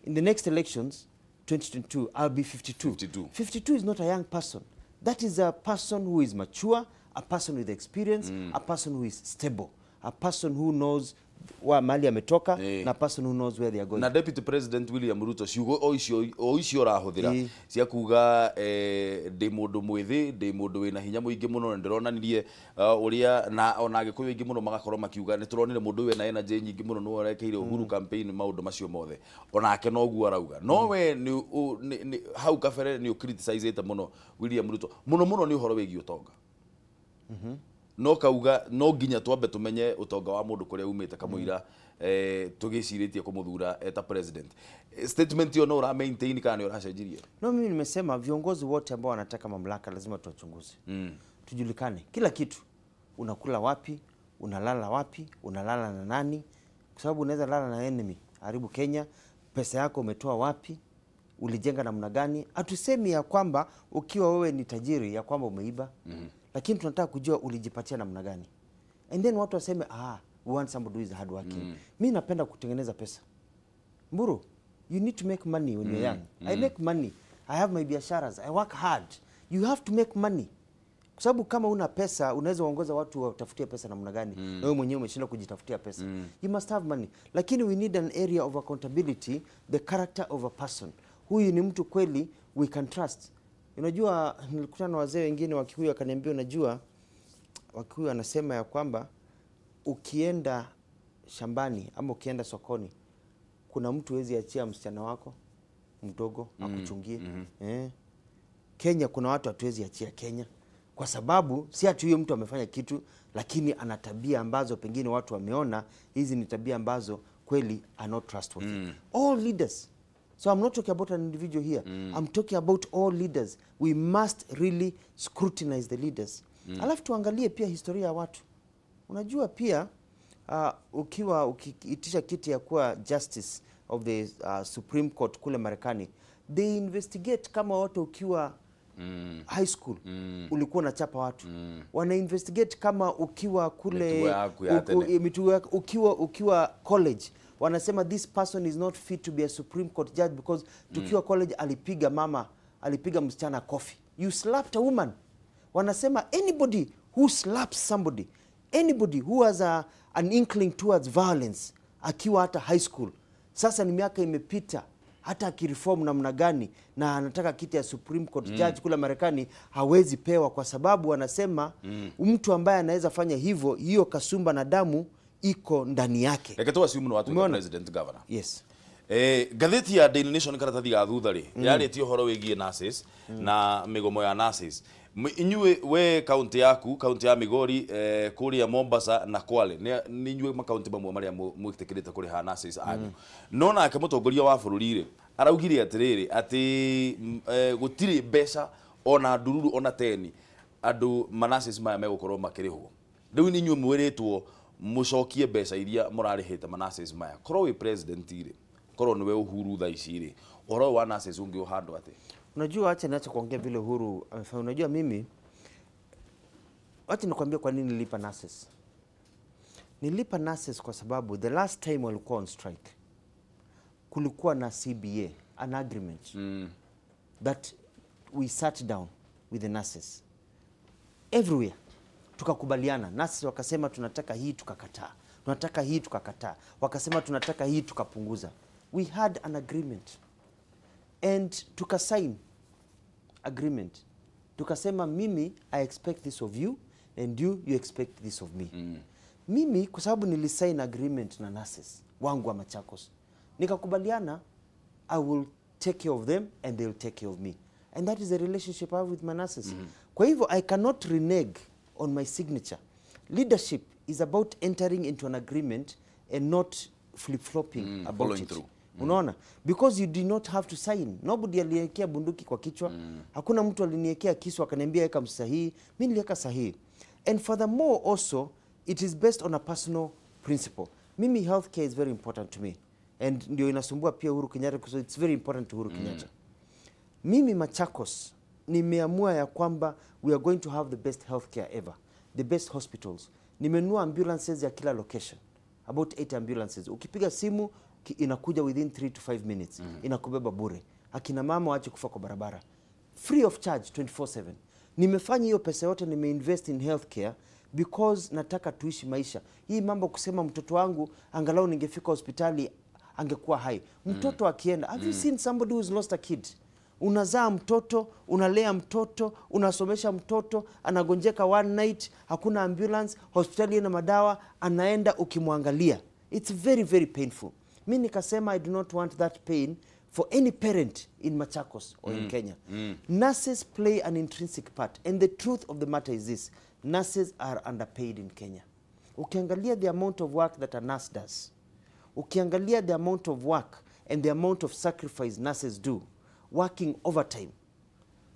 In the next elections 2022 I'll be 52. 52 is not a young person. That is a person who is mature, a person with experience, a person who is stable, a person who knows wa mali ametoka, na person who knows where they are going. Na Deputy President William Ruto ciugo o icio rahuthira cia kuga de mundu mwithi, de mundu wina hinya muingi muno, ndironanirie uria na ona agikuyu ingi muno magakorwo makiuga ni turonire mundu wina energy nyingi muno no arekeire Uhuru campaign maundu macio mothe, onake no guo arauga. No we ni hau kabere ni criticize muno William Ruto muno ni uhoro wigi utonga. No kauga no nginya twambe tumenye utonga wa mundu kuria umite kamuira tugiciritie kumuthura eta president. Statement yo no ra maintain kana ora cenjirie. No, mimi nimesema viongozi wote ambao wanataka mamlaka lazima tuwachunguze. Tujulikane kila kitu. Unakula wapi, unalala wapi, unalala na nani? Kwa sababu unaweza lala na enemy, haribu Kenya. Pesa yako umetoa wapi? Ulijenga namna gani? Hatusemi ya kwamba ukiwa wewe ni tajiri ya kwamba umeiba. Lakini tunataka kujua ulijipatia namna gani. And then watu waseme we want somebody who is hard working. Mimi napenda kutengeneza pesa. Mburu, you need to make money when you're young. I make money. I have my biasharas. I work hard. You have to make money. Kwa sababu kama una pesa, unaweza kuongoza watu watafutie pesa namna gani? Na wewe mwenyewe umeshinda kujitafutia pesa. You must have money. Lakini we need an area of accountability, the character of a person. Huyu ni mtu kweli we can trust. Unajua nilikutana na wazee wengine wa Kikuyu akaniambia, unajua Wakikuyu anasema ya kwamba ukienda shambani ama ukienda sokoni kuna mtu wezi achia msichana wako mdogo akuchungie. Kenya kuna watu hatuwezi achia Kenya kwa sababu si ati huyo mtu amefanya kitu, lakini ana tabia ambazo pengine watu wameona hizi ni tabia ambazo kweli are not trustworthy. All leaders, So I'm not talking about an individual here. I'm talking about all leaders. We must really scrutinize the leaders. Alafu tuangalie pia historia ya watu. Unajua pia ukiitisha kiti ya kuwa justice of the Supreme Court kule Marekani, they investigate kama wote ukiwa high school ulikuwa unachapa watu. Wana investigate kama ukiwa kule ukiwa college. Wanasema this person is not fit to be a Supreme Court judge because tukiwa college alipiga msichana kofi. You slapped a woman. Wanasema anybody who slaps somebody, anybody who has an inkling towards violence akiwa hata high school, sasa ni miaka imepita, hata akireform namna gani na anataka kiti ya Supreme Court judge kule Marekani, hawezi pewa kwa sababu wanasema mtu ambaye anaweza fanya hivyo, hiyo kasumba na damu iko ndani yake. Leketoa simu na watu wa president governor. Yes. Gatheti ya Daily Nation karatathi ga thutha ri yaretio horo wigie nurses na migomo ya nurses. Inyue we kaunti yaku, kaunti ya Migori, kuria Mombasa na Kwale ni inyue makaunti bamwe maria mwitikirite kuri ha nurses anyu. Nona ake mutongoria wa bururi ri araugire atiriri ati gutiri mbeca ona ndururu ona teni andu nurses maya megukorwo makirihwo. Riu ni inyue mwiritwo mucokie mbeca iria murarihite nurses maya. Korwo we president ri, korwo niwe Uhuru tha ici ri, uhoro wa nurses ungi uhando ati. Unajua acha niache kuongea vile Uhuru amefanya. Unajua mimi acha nikwambie kwa nini nilipa nurses. Nilipa nurses kwa sababu the last time walikuwa on strike kulikuwa na CBA, an agreement that we sat down with the nurses everywhere, tukakubaliana. Nurses wakasema tunataka hii, tukakataa. Tunataka hii, tukakataa. Wakasema tunataka hii, tukapunguza. We had an agreement and tukasign agreement. Tukasema mimi I expect this of you and you expect this of me. Mimi kwa sababu nilisign agreement na nurses wangu wa Machakos, nikakubaliana I will take care of them and they will take care of me, and that is the relationship I have with my nurses. Kwa hivyo I cannot renege on my signature. Leadership is about entering into an agreement and not flip-flopping about it. Through. Unaona? Because you did not have to sign. Nobody aliniwekea bunduki kwa kichwa. Hakuna mtu aliniwekea kisu akaniambia weka sahihi. Mimi niliweka sahihi. And furthermore also, it is based on a personal principle. Mimi healthcare is very important to me. And ndio inasumbua pia Uhuru Kenyatta because it's very important to Uhuru Kenyatta. Mimi Machakos nimeamua ya kwamba we are going to have the best healthcare ever. The best hospitals. Nimenunua ambulances ya kila location. About 8 ambulances. Ukipiga simu inakuja within 3 to 5 minutes. Inakubeba bure. Akina mama waache kufa kwa barabara. Free of charge 24/7. Nimefanya hiyo pesa yote, nimeinvest in healthcare because nataka tuishi maisha. Hii mambo kusema mtoto wangu angalau ningefika hospitali angekuwa hai. Mtoto akienda, have you seen somebody who's lost a kid? Unazaa mtoto, unalea mtoto, unasomesha mtoto, anagonjeka one night, hakuna ambulance, hospitali ina madawa, anaenda ukimwangalia. It's very, very painful. Mimi nikasema I do not want that pain for any parent in Machakos or in Kenya. Nurses play an intrinsic part, and the truth of the matter is this: nurses are underpaid in Kenya. Ukiangalia the amount of work that a nurse does, ukiangalia the amount of work and the amount of sacrifice nurses do, working overtime,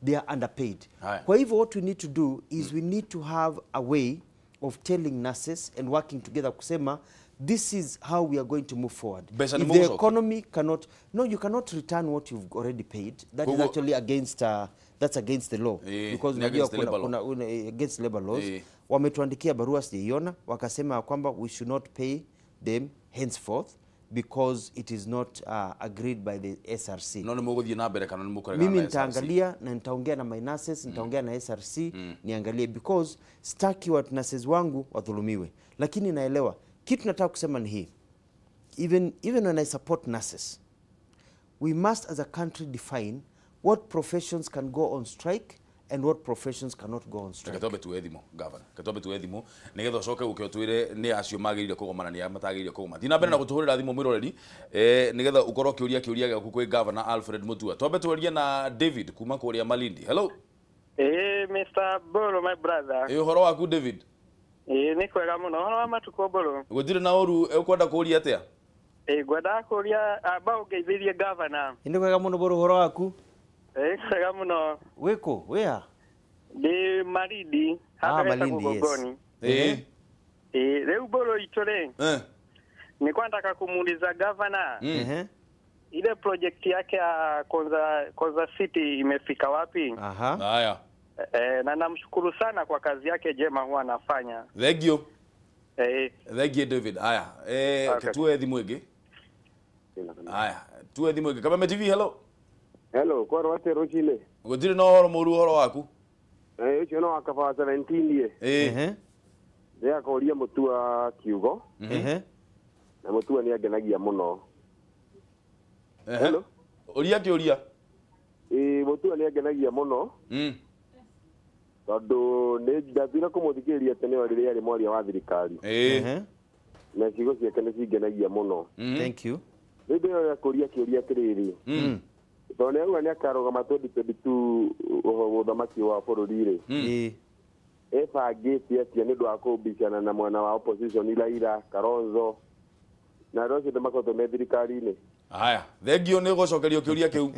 they are underpaid. Kwa hivyo what we need to do is we need to have a way of telling nurses and working together kusema this is how we are going to move forward. If the economy cannot, no, you cannot return what you've already paid. That is actually against that's against the law, because against labor laws. Wametuandikia barua sijaiona, wakasema kwamba we should not pay them henceforth because it is not agreed by the SRC. Mimi nitaangalia na nitaongea na my nurses, nitaongea na SRC, niangalie because staki wa nurses wangu wadhulumiwe. Lakini naelewa kitu nataka kusema ni hii: even when I support nurses, we must as a country define what professions can go on strike and what professions cannot go on strike. Katobe tu edimo governor, katobe tu edimo nigetho coke ukiotuire ni acio magirire kugomana ni matagirire kugoma. Thina mbere na gutuhurira thimo mwiroreri nigetho ukorwo kiuria gyaku kwi governor Alfred Mutua. Tobe tuorie na David kuma kuria Malindi. Hello. Mr. Bolo, my brother. Horo waku David? Ni kwega muno. Horo wa matuko Bolo. Gutire na oru ukwenda kuria atia? Gwada kuria about geithirie governor. Inde kwega muno boro horo waku? Kwega muno. Weko, wea? Ndi Maridi. Malindi, yes. Leo boro itore. Ni kwataka kumuuliza governor. Ile project yake ya Konza City imefika wapi? Aha. Haya. Na namshukuru sana kwa kazi yake jema huwa anafanya. Thank you. Thank you David. Haya. Okay. Tuwe thimu igi. Haya. Tuwe thimu igi. Kameme TV, hello. Hello, kwa wate rochile. Gutire no horo muru horo waku. Ucio no akaba 17 ye. Ndia koria mutua kiugo. Na mutua ni agenagia muno. Hello. Oria ki oria. Mutua ni agenagia muno. Tondu ni ndathira kumuthikiria tene wa riria ri mwaria wa thirikari. Na cigo ciake ni cingenagia muno. Thank you. Ndio ya koria kiuria tiriri. Tone uga ni akarogama 2022 uthamaki wa bururi ri. Ebangite atia ni ndu akumbicana na mwana wa opposition Iraira Karonzo na rocio ndemakoto me thirikari-ini. Haya, thank you ni gucokerio kiuria kiu.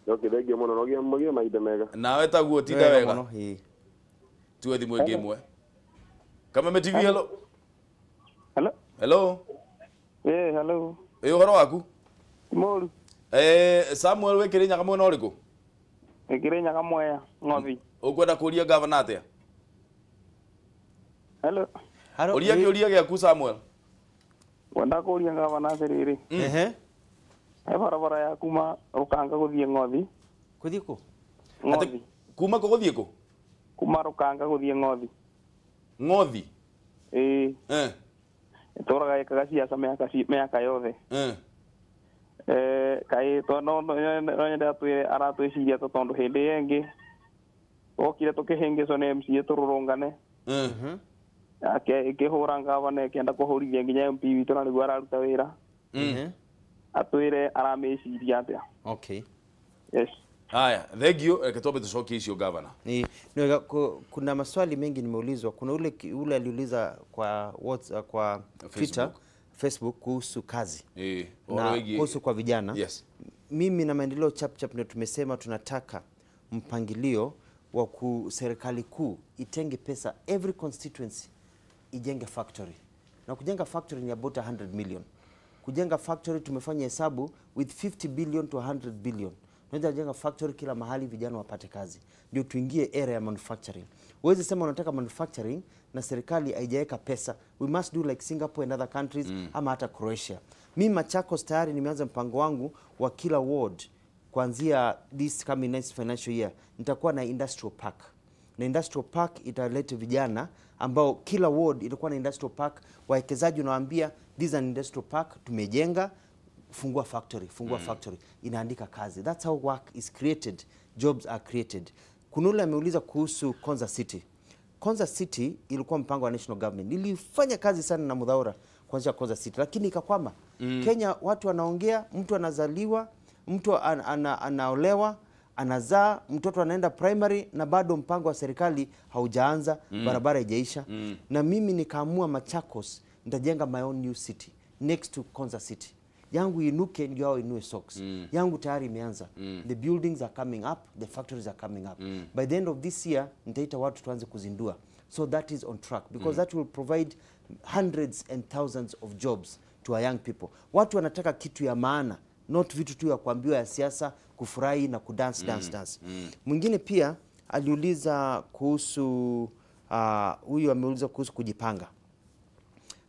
Okay, thank you muno nogia mugia mahinda mega. Nawe taguo tinda wega. Tuwe thimu ingi imwe. Kameme TV, hello. Hello. Hello. Hello. Uhoro waku? Moru. Samuel we Kirinyaga mwena uriku? Kirinyaga Mwea, Ngothi. Ukwenda kuria governor atia? Hello. Uria kiuria giaku Samuel? Wenda kuria governor atiriri. Barabara ya kuma Rukanga guthie Ngothi. Kuthie ku? Ngothi. Kuma ku guthie ku? Kuma Rukanga guthie Ngothi. Ngothi? Toraga ikaga siasa miaka yothe. Kai to no nda twire aratwiciria to tondu hindi yengi okire tukihingico ni MC tururungane ikihura ngavana ikienda kuhurithia nginya MP witu na niguo araruta wira atwire arameciria atia. Okay. Yes. Haya, thank you. Ketobe tusoki icio governor. Kuna maswali mengi nimeulizwa. Kuna ule aliuliza kwa kwa Twitter, Facebook kuhusu kazi. Na kuhusu kwa vijana. Yes. Mimi na maendeleo chap ndio tumesema tunataka mpangilio wa serikali kuu itenge pesa every constituency ijenge factory. Na kujenga factory ni about 100 million. Kujenga factory tumefanya hesabu with 50 billion to 100 billion. Tunaweza jenga factory kila mahali vijana wapate kazi. Ndio tuingie era ya manufacturing. Uweze sema unataka manufacturing na serikali haijaweka pesa. We must do like Singapore and other countries ama hata Croatia. Mimi Machakos tayari nimeanza mpango wangu wa kila ward kuanzia this coming next financial year. Nitakuwa na industrial park. Na industrial park italeta vijana ambao kila ward itakuwa na industrial park. Wawekezaji unawaambia this is an industrial park tumejenga, fungua factory inaandika kazi. That's how work is created, jobs are created. Kunula ameuliza kuhusu Konza City. Konza City ilikuwa mpango wa national government. Nilifanya kazi sana na Mudhaura kuanzia Konza City, lakini ikakwama. Kenya watu wanaongea, mtu anazaliwa, mtu anaolewa, anazaa, mtoto anaenda primary na bado mpango wa serikali haujaanza, barabara haijaisha. Na mimi nikaamua Machakos nitajenga my own new city next to Konza City. Yangu inuke ndio hao inue socks. Yangu tayari imeanza. The buildings are coming up, the factories are coming up. By the end of this year nitaita watu tuanze kuzindua. So that is on track because that will provide hundreds and thousands of jobs to our young people. Watu wanataka kitu ya maana, not vitu tu ya kuambiwa ya siasa, kufurahi na kudance dance. Mwingine pia aliuliza kuhusu huyu ameuliza kuhusu kujipanga.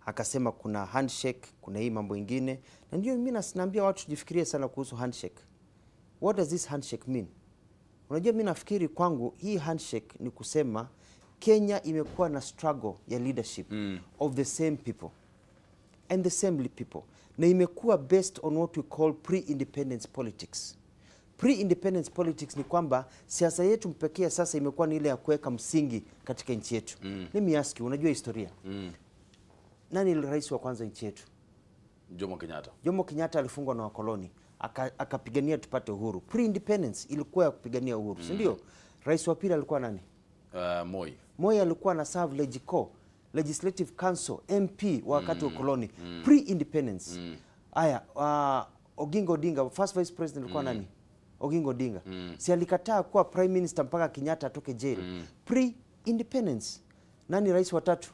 Akasema kuna handshake, kuna hii mambo ingine. Na ndio mimi naambia watu tujifikirie sana kuhusu handshake. What does this handshake mean? Unajua mimi nafikiri kwangu hii handshake ni kusema Kenya imekuwa na struggle ya leadership of the same people and the same people. Na imekuwa based on what we call pre-independence politics. Pre-independence politics ni kwamba siasa yetu mpekee sasa imekuwa ni ile ya kuweka msingi katika nchi yetu. Let me ask you, unajua historia? Nani rais wa kwanza nchi yetu? Jomo Kenyatta. Jomo Kenyatta alifungwa na wakoloni, akapigania tupate uhuru. Pre-independence ilikuwa ya kupigania uhuru, si ndio? Rais wa pili alikuwa nani? Moi. Moi alikuwa na serve Legislative Council, MP wakati wa koloni. Pre-independence. Aya, Oginga Odinga, first vice president alikuwa nani? Oginga Odinga. Si alikataa kuwa prime minister mpaka Kenyatta atoke jail. Pre-independence. Nani rais wa tatu?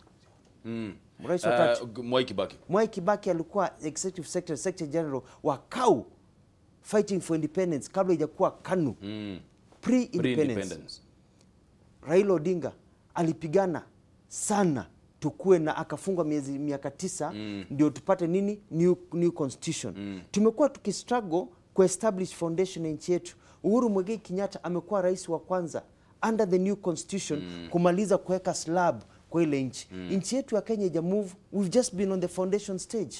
Rais wa tatu. Mwai Kibaki. Mwai Kibaki alikuwa executive secretary, secretary general wa KAU fighting for independence kabla haijakuwa KANU. Pre-independence. Raila Odinga alipigana sana tukue na akafungwa miaka 9 ndio tupate nini new constitution. Tumekuwa tukistruggle kuestablish foundation ya nchi yetu. Uhuru Muigai Kenyatta amekuwa rais wa kwanza under the new constitution kumaliza kuweka slab kwa ile nchi. Nchi yetu ya Kenya ija move, we've just been on the foundation stage.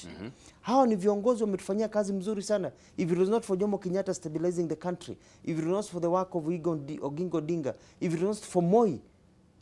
Hawa ni viongozi wametufanyia kazi mzuri sana. If it was not for Jomo Kenyatta stabilizing the country, if it was not for the work of Oginga Odinga, if it was not for Moi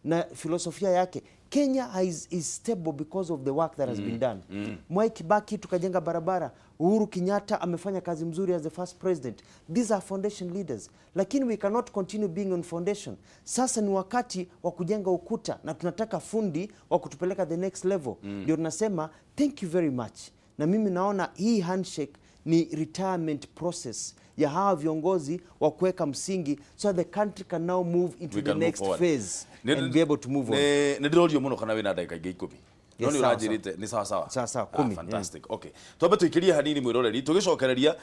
na filosofia yake, Kenya is stable because of the work that has been done. Mwai Kibaki tukajenga barabara. Uhuru Kenyatta amefanya kazi mzuri as the first president. These are foundation leaders. Lakini we cannot continue being on foundation. Sasa ni wakati wa kujenga ukuta na tunataka fundi wa kutupeleka the next level. Ndio tunasema thank you very much. Na mimi naona hii handshake ni retirement process ya hawa viongozi wa kuweka msingi so the country can now move into the next phase and be able to move on. Ne ndio muno kana wina dakika 10. Noni urajirite ni sawa sawa. Sawa 10. Fantastic. Okay. Twambe tuikirie hanini mwiroreri tugicokereria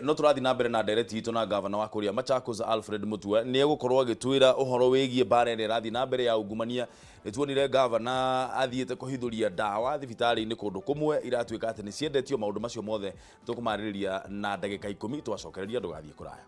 no turathi na mbere na direct itu na governor wa Kuria Machakos Alfred Mutua ni egukorwo agitwira uhoro wigie bare ni rathi na mbere ya ungumania nituonire governor athiete kuhithuria dawa thibitari-ini kundu kumwe iratuika ati ni ciendetio maundu macio mothe tukumaririria na dakika 10 twacokereria ndugathie kuraya.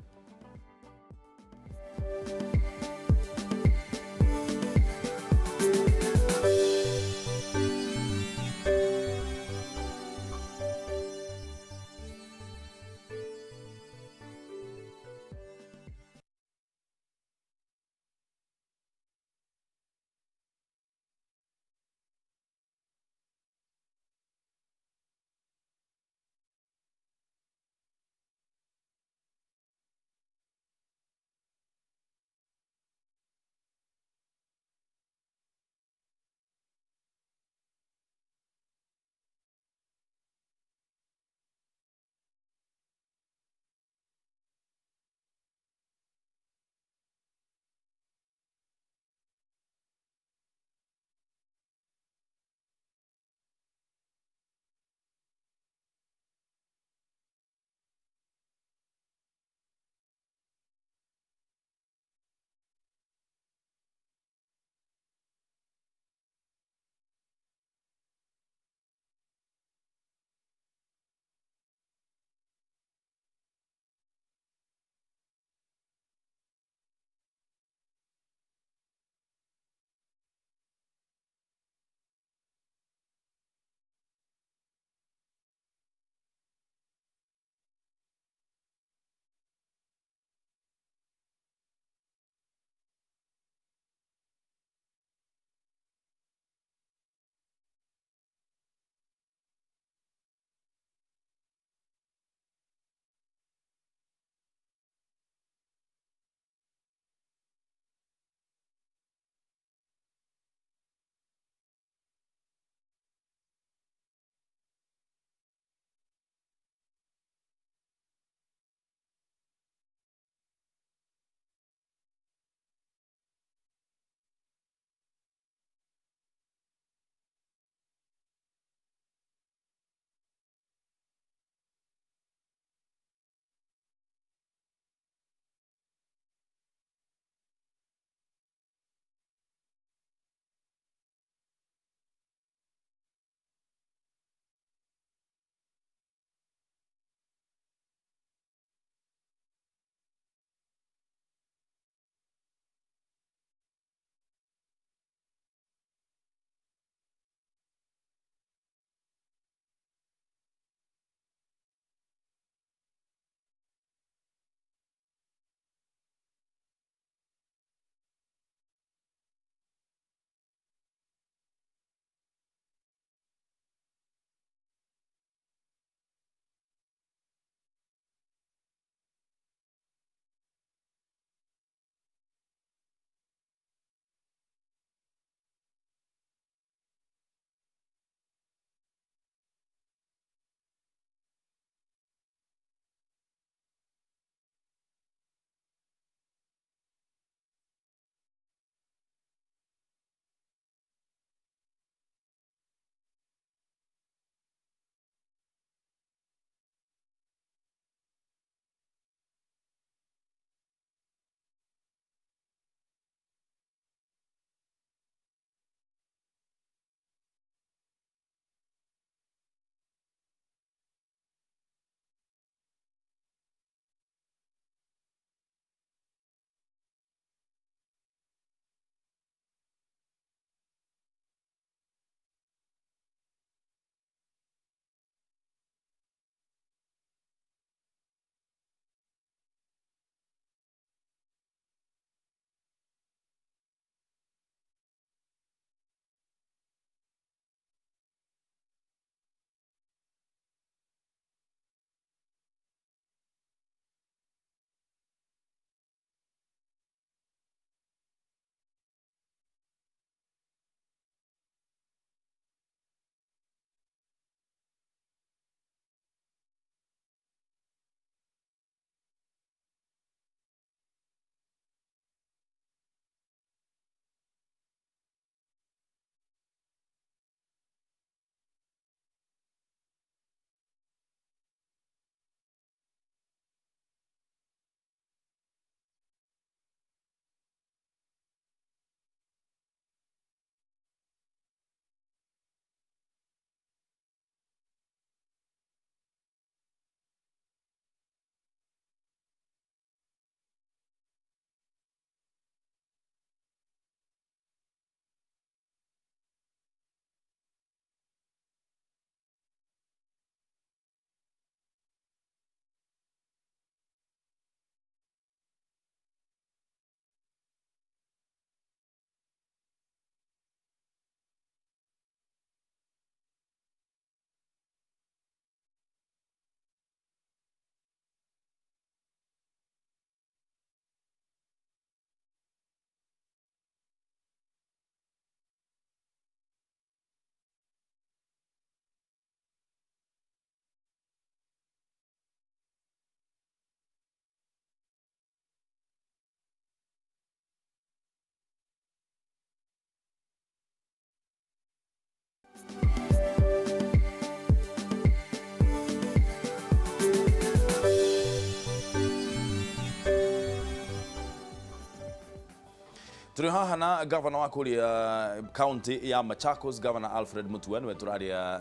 Turi haha na governor wa kuria kaunti ya Machakos, Governor Alfred Mutua, niwe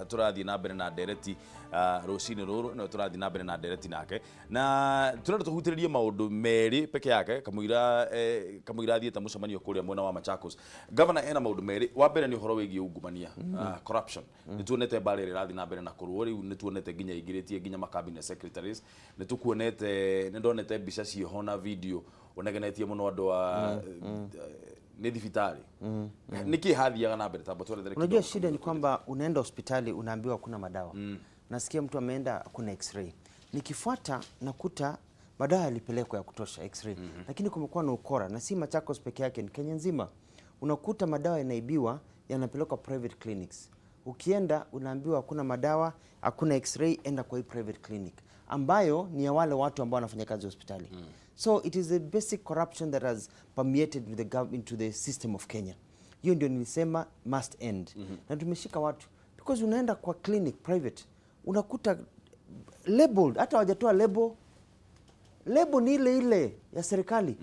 turathi na mbere na ndereti rucini ruru, niwe turathi na mbere na ndereti nake, na turenda tuhutiririe maundu meri peke yake kamwira thieta mucemanio kuria mwena wa Machakos. Governor ena maundu meri, wa mbere ni uhoro wigie ungumania, corruption. Nituonete mbare irathi na mbere na kurwo, riu nituonete nginya igiritie nginya makabinet secretaries, nitukuonete ndonete mbica ciho na video onegenetie muno andu wa ni thibitari. Niki hathiaga na mbere tambo tore. Unajua shida ni kwamba unaenda hospitali unaambiwa kuna madawa. Nasikia mtu ameenda kuna x-ray. Nikifuata nakuta madawa yalipelekwa ya kutosha x-ray. Lakini kumekuwa na ukora na si Machakos peke yake, ni Kenya nzima. Unakuta madawa yanaibiwa yanapelekwa private clinics. Ukienda unaambiwa hakuna madawa, hakuna x-ray, enda kwa hii private clinic ambayo ni ya wale watu ambao wanafanya kazi hospitali. So it is a basic corruption that has permeated with the government into the system of Kenya. Hiyo ndio nilisema must end. Na tumeshika watu because unaenda kwa clinic private unakuta labeled, hata hawajatoa label ni ile ya serikali.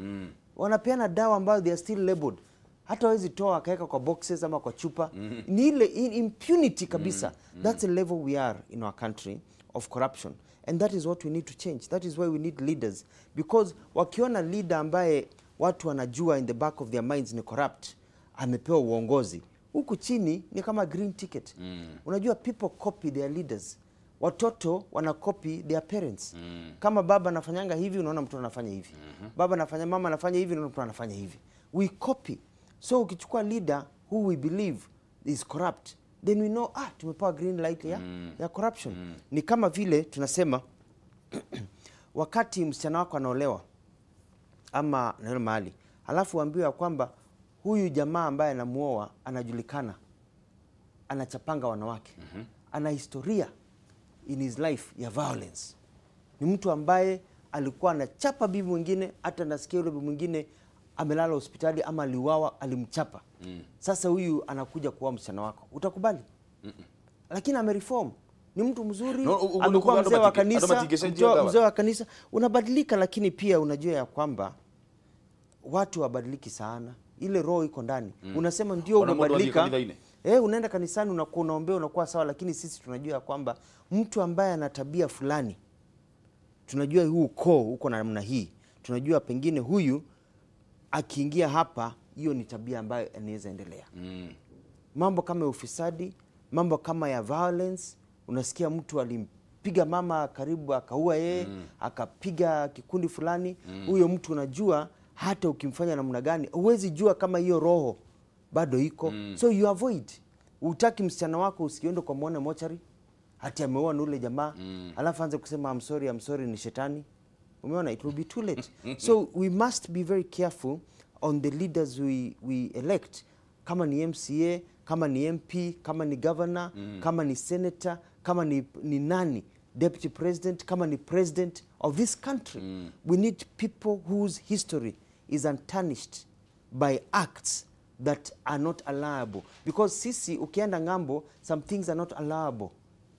Wanapeana dawa ambayo they are still labeled. Hata hawezi toa akaweka kwa boxes ama kwa chupa. Ni ile impunity kabisa. That's the level we are in our country of corruption. And that is what we need to change. That is why we need leaders. Because wakiona leader ambaye watu wanajua in the back of their minds ni corrupt, amepewa uongozi, huku chini ni kama green ticket. Unajua people copy their leaders. Watoto wana copy their parents. Kama baba anafanyanga hivi, unaona mtu anafanya hivi. Mama anafanya hivi, unaona mtu anafanya hivi. We copy. So ukichukua leader who we believe is corrupt, then we know tumepewa green light ya corruption. Ni kama vile tunasema wakati msichana wako anaolewa ama naona mahali, alafu ambiwa kwamba huyu jamaa ambaye anamuoa anajulikana, anachapanga wanawake, ana historia in his life ya violence, ni mtu ambaye alikuwa anachapa bibi mwingine, hata nasikia yule bibi mwingine amelala hospitali ama aliuawa, alimchapa. Sasa huyu anakuja kuoa msichana wako, utakubali? Lakini amereform, ni mtu mzuri, amekuwa mzee wa kanisa, unabadilika. Lakini pia unajua ya kwamba watu wabadiliki sana, ile roho iko ndani. Unasema ndio unabadilika, unaenda kanisani, unakuwa unaombea, unakuwa sawa, lakini sisi tunajua ya kwamba mtu ambaye ana tabia fulani, tunajua huu ukoo uko na namna hii, tunajua pengine huyu akiingia hapa, hiyo ni tabia ambayo inaweza endelea. Mambo kama ufisadi, mambo kama ya violence, unasikia mtu alimpiga mama karibu akaua yeye, akapiga kikundi fulani, huyo mtu unajua hata ukimfanya namna gani huwezi jua kama hiyo roho bado iko. So you avoid. Utaki msichana wako usiende kwa muone mochari hati ameoa na ule jamaa, alafu anze kusema I'm sorry ni shetani. Umeona, it will be too late. So we must be very careful on the leaders we elect. Kama ni MCA, kama ni MP, kama ni governor, kama ni senator, kama ni nani, deputy president, kama ni president of this country. We need people whose history is untarnished by acts that are not allowable. Because sisi ukienda ngambo, some things are not allowable.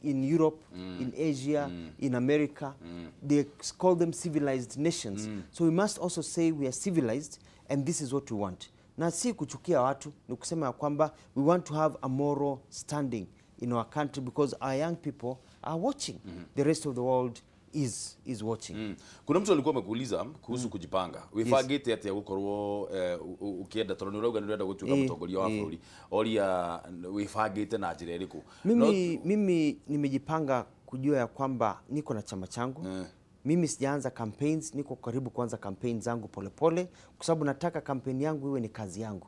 In Europe, in Asia, in America, they call them civilized nations. So we must also say we are civilized and this is what we want. Na si kuchukia watu, ni kusema ya kwamba we want to have a moral standing in our country because our young people are watching. The rest of the world is watching. Kuna mtu alikuwa amekuuliza kuhusu kujipanga. Wifagite ati gukorwo ukienda toro ni urauga ni urenda gutuika mutongoria wa bũrũri. Oria wifagite na njira iriku? Mimi nimejipanga kujua ya kwamba niko na chama changu. Mimi sijaanza campaigns, niko karibu kuanza campaign zangu polepole kwa sababu nataka campaign yangu iwe ni kazi yangu.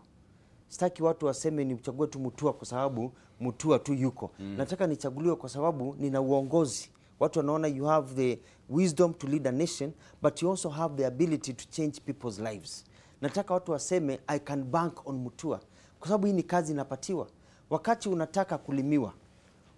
Sitaki watu waseme nichague tu Mutua kwa sababu Mutua tu yuko. Nataka nichaguliwe kwa sababu nina uongozi. Watu wanaona you have the wisdom to lead a nation, but you also have the ability to change people's lives. Nataka watu waseme I can bank on Mutua kwa sababu hii ni kazi inapatiwa. Wakati unataka kulimiwa,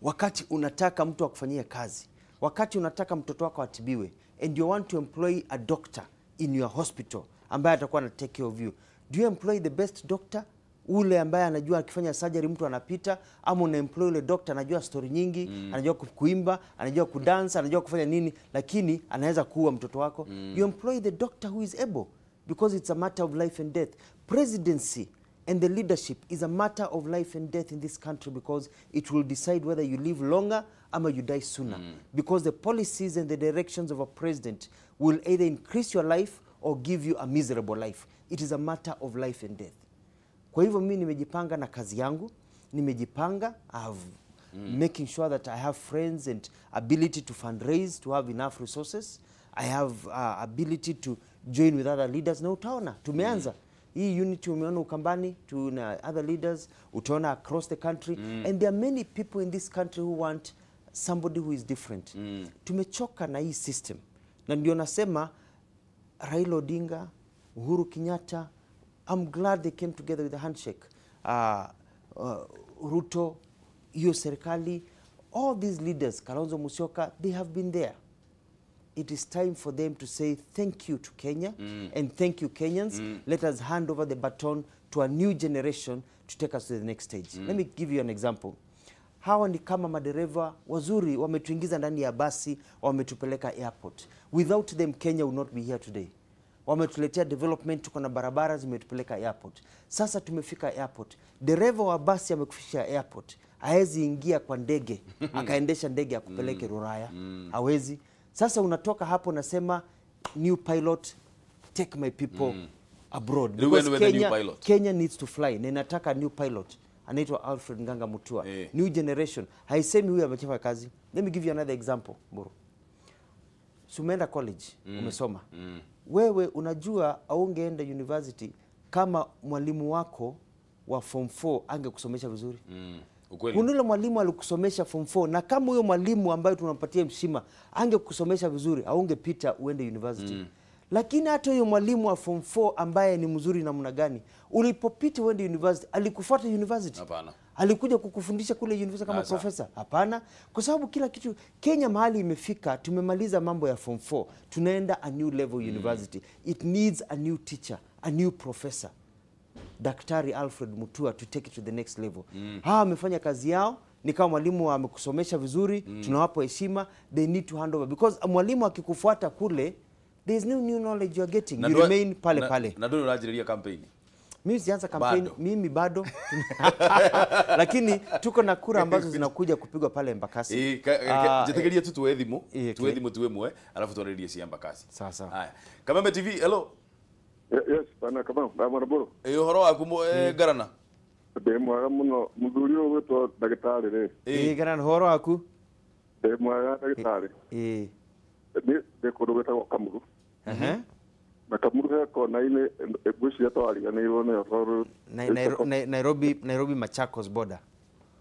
wakati unataka mtu akufanyie kazi, wakati unataka mtoto wako atibiwe, and you want to employ a doctor in your hospital ambaye atakuwa na take care of you, do you employ the best doctor, ule ambaye anajua akifanya surgery mtu anapita, ama una employ ule doctor anajua story nyingi, anajua kuimba, anajua kudance, anajua kufanya nini, lakini anaweza kuua mtoto wako? You employ the doctor who is able because it's a matter of life and death. Presidency and the leadership is a matter of life and death in this country, because it will decide whether you live longer or you die sooner. Because the policies and the directions of a president will either increase your life or give you a miserable life. It is a matter of life and death. Kwa hivyo mimi nimejipanga na kazi yangu, nimejipanga, making sure that I have friends and ability to fundraise, to have enough resources. I have ability to join with other leaders. Na utaona, tumeanza. Hii unity umeona Ukambani, tuna other leaders, utaona across the country. And there are many people in this country who want somebody who is different. Tumechoka na hii system. Na ndio nasema, Raila Odinga, Uhuru Kenyatta, I'm glad they came together with a handshake. Ruto, hiyo serikali, all these leaders, Kalonzo Musyoka, they have been there. It is time for them to say thank you to Kenya and thank you Kenyans. Let us hand over the baton to a new generation to take us to the next stage. Let me give you an example. Hawa ni kama madereva wazuri, wametuingiza ndani ya basi, wametupeleka airport. Without them, Kenya would not be here today. Wametuletea development, tuko na barabara zimetupeleka airport. Sasa tumefika airport. Dereva wa basi amekufikisha airport. Haezi ingia kwa ndege, akaendesha ndege akupeleke Ruraya. Hawezi. Sasa unatoka hapo nasema, new pilot, take my people abroad. Because Kenya needs to fly. Na inataka new pilot. Anaitwa Alfred Nganga Mutua. New generation. Haisemi huyu amechapa kazi. Let me give you another example, Buru. Sumeenda college, umesoma. Wewe unajua aungeenda university kama mwalimu wako wa form 4 angekusomesha vizuri. Ukweli. Kuna yule mwalimu alikusomesha form 4, na kama huyo mwalimu ambaye tunampatia mshima angekusomesha vizuri, aungepita uende university. Lakini hata huyo mwalimu wa form 4 ambaye ni mzuri namna gani, ulipopita uende university, alikufuata university? Hapana. Alikuja kukufundisha kule university kama professor? Hapana. Kwa sababu kila kitu Kenya mahali imefika, tumemaliza mambo ya form 4, tunaenda a new level university. It needs a new teacher, a new professor. Daktari Alfred Mutua to take it to the next level. Hawa wamefanya kazi yao, ni kama mwalimu amekusomesha vizuri, tunawapa heshima, they need to hand over, because mwalimu akikufuata kule, there is no new knowledge you are getting. You remain pale pale. Na ndio unajiria campaign. Mimi sianza campaign, mimi bado. Lakini tuko na kura ambazo zinakuja kupigwa pale Embakasi. Jitegeria tu tuwe muwe, alafu tuaredia si Embakasi. Sasa. Haya. Kameme TV, hello. Yes, bana kama ndamara boro. Horo waku garana. Mwaga muno muthuri uyu witwo ndagitari ri. Garana horo waku. Mwaga ndagitari. Ni kundu gwitagwo Kamuru. Na Kamuru he kona-ini ngwiciria twariganirwo niyo Nairobi Machakos border.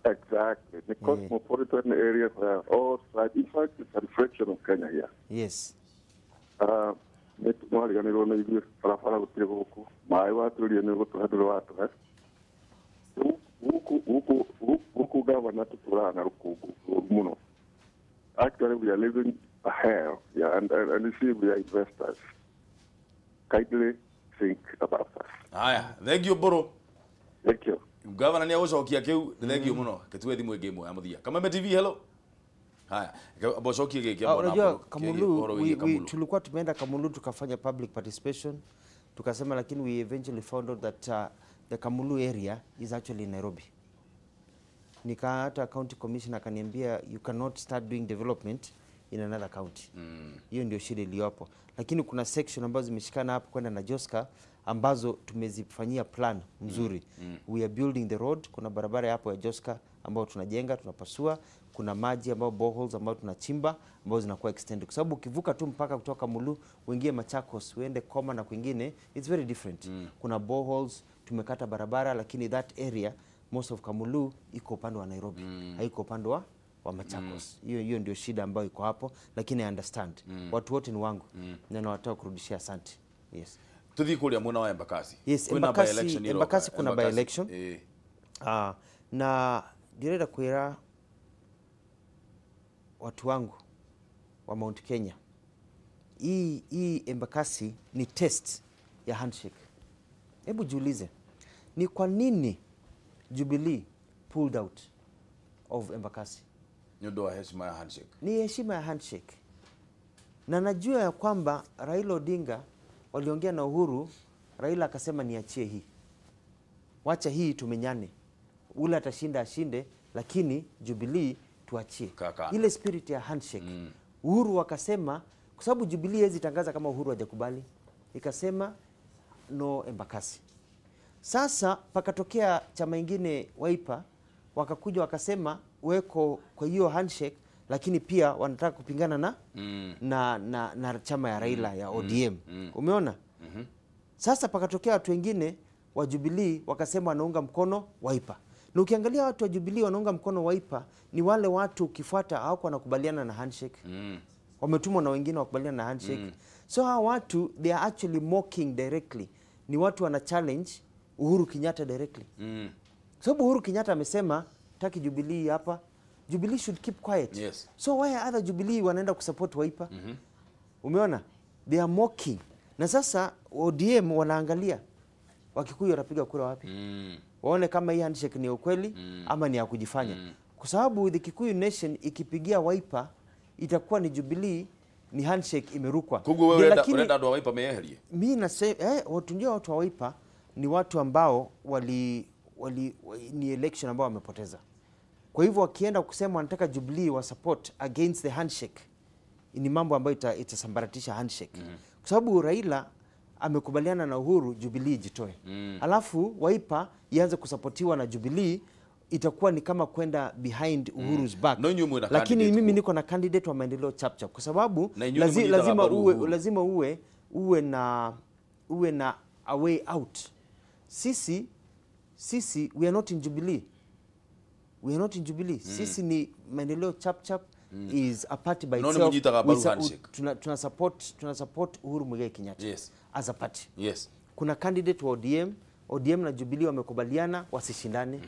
Exactly. The cosmopolitan area where all sides, in fact, it's a reflection of Kenya here. Yes. Twariganirwo ni ithuĩ barabara gũtirĩ gũkũ, maĩ watũria nĩ gũtũhe watũhe. Gũkũ gavana tũtũraga na rũkũngũ mũno. Actually, we are living a hell, yeah, and you see, we are investors. Kindly think about us. Haya, thank you, Boro. Thank you. Governor ni agũcokia kiu, thank you muno. Ketue thimu ĩngĩ ĩmwe ya mũthia. Kameme TV, hello. Haya, abocokie gĩkĩ mbona. Unajua Kamulu, tulikuwa tumeenda Kamulu tukafanya public participation. Tukasema lakini we eventually found out that the Kamulu area is actually in Nairobi. Hata county commissioner akaniambia you cannot start doing development in another county. Hiyo ndio shida iliyopo. Lakini kuna section ambazo zimeshikana hapo kwenda na Joska ambazo tumezifanyia plan mzuri. We are building the road, kuna barabara hapo ya Joska ambao tunajenga, tunapasua, kuna maji ambao boreholes ambao tunachimba ambao zinakuwa extended. Kwa sababu ukivuka tu mpaka kutoka Mulu uingie Machakos, uende Koma na kwingine, it's very different. Kuna boreholes, tumekata barabara, lakini that area most of Kamulu iko upande wa Nairobi, haiko upande wa Machakos. Hiyo ndio shida ambayo iko hapo, lakini I understand. Watu wote ni wangu na nawataka kurudishia asante. Yes. Tuthi kulia mwana wa Embakasi. Yes, Embakasi kuna by election. Na direda kwera watu wangu wa Mount Kenya. Hii Embakasi ni test ya handshake. Hebu jiulize, ni kwa nini Jubilee pulled out of Embakasi? Ndio heshima ya handshake. Ni heshima ya handshake. Na najua ya kwamba Raila Odinga waliongea na Uhuru, Raila akasema niachie hii. Wacha hii tumenyane. Ule atashinda ashinde, lakini Jubilee tuachie. Ile spirit ya handshake. Uhuru wakasema, kwa sababu Jubilee hezi tangaza kama Uhuru hajakubali, ikasema no embakasi. Sasa pakatokea chama ingine Wiper, wakakuja wakasema weko kwa hiyo handshake, lakini pia wanataka kupingana na chama ya Raila ya ODM. Umeona? Sasa pakatokea watu wengine wa Jubilee wakasema wanaunga mkono Wiper. Na ukiangalia watu wa Jubilee wanaunga mkono Wiper ni wale watu ukifuata hawako wanakubaliana na handshake. Wametumwa na wengine wakubaliana na handshake. So hawa watu they are actually mocking directly. Ni watu wana challenge Uhuru Kenyatta directly. Sababu Uhuru Kenyatta amesema taki Jubilee hapa. Jubilee should keep quiet. Yes. So why are other Jubilee wanaenda kusupport Wiper? Umeona? They are mocking. Na sasa ODM wanaangalia Wakikuyu watapiga kura wapi? Waone kama hii handshake ni ukweli ama ni ya kujifanya. Kwa sababu the Kikuyu Nation ikipigia Wiper itakuwa ni Jubilee, ni handshake imerukwa. Kugu wewe unaenda ndo Wiper meherie. Mimi nasema watu wa Wiper ni watu ambao ni election ambao wamepoteza. Kwa hivyo wakienda kusema wanataka Jubilee wa support against the handshake, ni mambo ambayo itasambaratisha handshake. Kwa sababu Raila amekubaliana na Uhuru Jubilee jitoe. Alafu Wiper ianze kusapotiwa na Jubilee, itakuwa ni kama kwenda behind Uhuru's back. Lakini mimi niko na candidate wa maendeleo chapchap kwa sababu lazima uwe na a way out. Sisi we are not in Jubilee. We are not in Jubilee. Sisi ni maendeleo chapchap is a party by itself. Tuna support Uhuru Muigai Kenyatta. Yes. As a party. Yes. Kuna candidate wa ODM na Jubilee wamekubaliana wasishindane.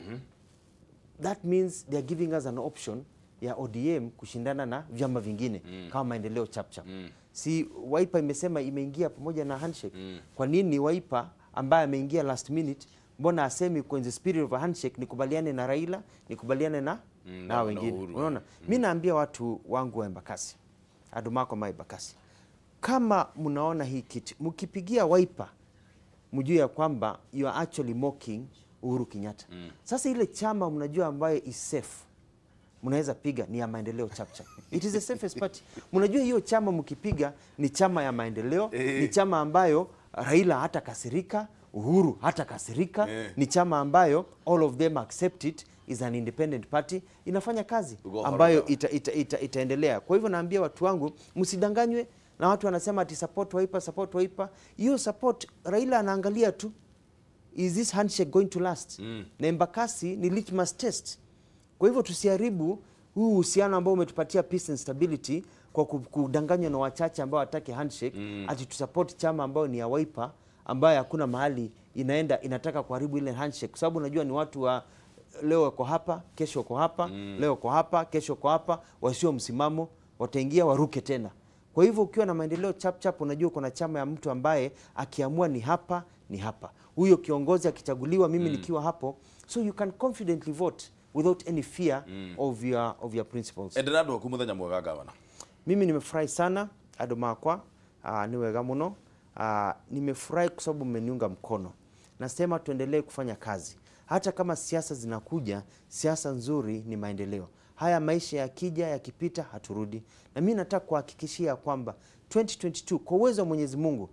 That means they are giving us an option ya ODM kushindana na vyama vingine kama maendeleo chapchap. Si Wiper imesema imeingia pamoja na handshake. Kwa nini Wiper ambaye ameingia last minute mbona asemi kwenye spirit of a handshake nikubaliane na Raila, nikubaliane na wengine? Unaona? Mimi naambia watu wangu wa Embakasi, Adumako ma Embakasi, kama mnaona hii kitu mkipigia Wiper mjue ya kwamba you are actually mocking Uhuru Kenyatta. Sasa ile chama mnajua ambayo is safe mnaweza piga ni ya maendeleo chapchap. It is the safest party. Mnajua hiyo chama mkipiga ni chama ya maendeleo, ni chama ambayo Raila hata kasirika, Uhuru hata kasirika, ni chama ambayo all of them accept it, is an independent party, inafanya kazi ambayo itaendelea. Kwa hivyo naambia watu wangu msidanganywe na watu wanasema ati support Wiper. Hiyo support Raila anaangalia tu, is this handshake going to last? Na Embakasi ni litmus test. Kwa hivyo tusiharibu huu uhusiano ambao umetupatia peace and stability kwa kudanganywa na wachache ambao watake handshake, ati tusupport chama ambao ni ya Wiper ambayo hakuna mahali inataka kuharibu ile handshake. Kwa sababu unajua ni watu wa leo wako hapa, kesho wako hapa, leo wako hapa, kesho wako hapa, wasio msimamo, wataingia waruke tena. Kwa hivyo ukiwa na maendeleo chapchap unajua kuna chama ya mtu ambaye akiamua ni hapa, ni hapa. Huyo kiongozi akichaguliwa mimi nikiwa hapo, so you can confidently vote without any fear of your principles. Endelea kumuthenya mwega gavana. Mimi nimefurahi sana Adomakwa, ni wega muno. Nimefurahi kwa sababu mmeniunga mkono. Nasema tuendelee kufanya kazi. Hata kama siasa zinakuja, siasa nzuri ni maendeleo. Haya maisha yakija yakipita haturudi. Na mimi nataka kuhakikishia kwamba 2022 kwa uwezo wa Mwenyezi Mungu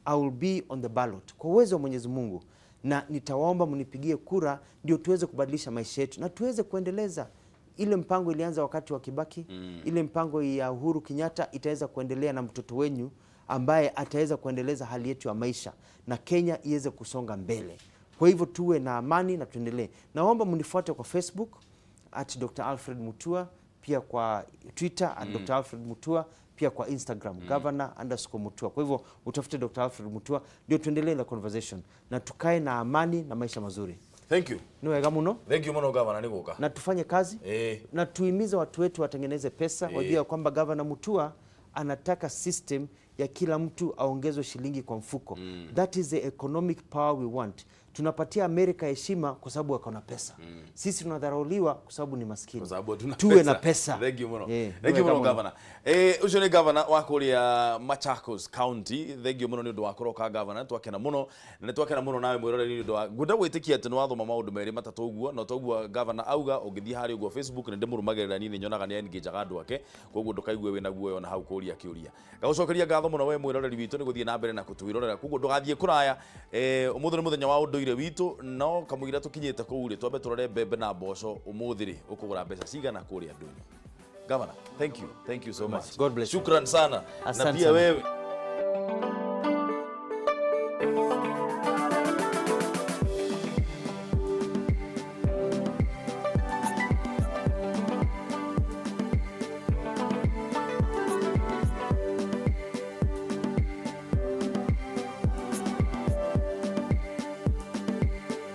I will be on the ballot. Kwa uwezo wa Mwenyezi Mungu, na nitawaomba mnipigie kura ndio tuweze kubadilisha maisha yetu na tuweze kuendeleza ile mpango ilianza wakati wa Kibaki. Ile mpango ya Uhuru Kenyatta itaweza kuendelea na mtoto wenyu ambaye ataweza kuendeleza hali yetu ya maisha na Kenya iweze kusonga mbele. Kwa hivyo tuwe na amani na tuendelee. Naomba mnifuate kwa Facebook @Dr. Alfred Mutua, pia kwa Twitter @Dr. Alfred Mutua, pia kwa Instagram governor_Mutua. Kwa hivyo utafute Dr. Alfred Mutua ndio tuendelee na conversation na tukae na amani na maisha mazuri. Thank you. Ni wega muno. Thank you muno gavana niguka. Na tufanye kazi na tuimize watu wetu watengeneze pesa. Wajua kwamba Governor Mutua anataka system ya kila mtu aongezwe shilingi kwa mfuko. That is the economic power we want. Tunapatia Amerika heshima kwa sababu wako na pesa. Sisi tunadharauliwa kwa sababu ni maskini. Kwa sababu tuwe na pesa. Thank you muno. Thank you muno governor. Ucio ni governor wa kuria Machakos County. Thank you muno ni ndu wa kuroka governor. Twakena muno na twakena muno nawe mwiroreri ni ndu wa ngunda gwitikia ati nwathoma maundu meri matatu uguo no toguo governor auga ungithii hari uguo Facebook ni ndimurumagirira ni nyonaga ni engage andu ake koguo ndukaigue wina guoyo na hau kuria kiuria. Gagucokeria ngatho muno we mwiroreri witu ni guthii na mbere na kutwirorera koguo ndugathie kuraya umuthi ni muthenya wa unduire witu no kamugira tukinyite kuu ri twambe turore mbembe na mboco umuthi ri ukugura mbeca cigana kuria ndunyu. Governor, thank you so much. God bless you. Shukran sana. Na pia wewe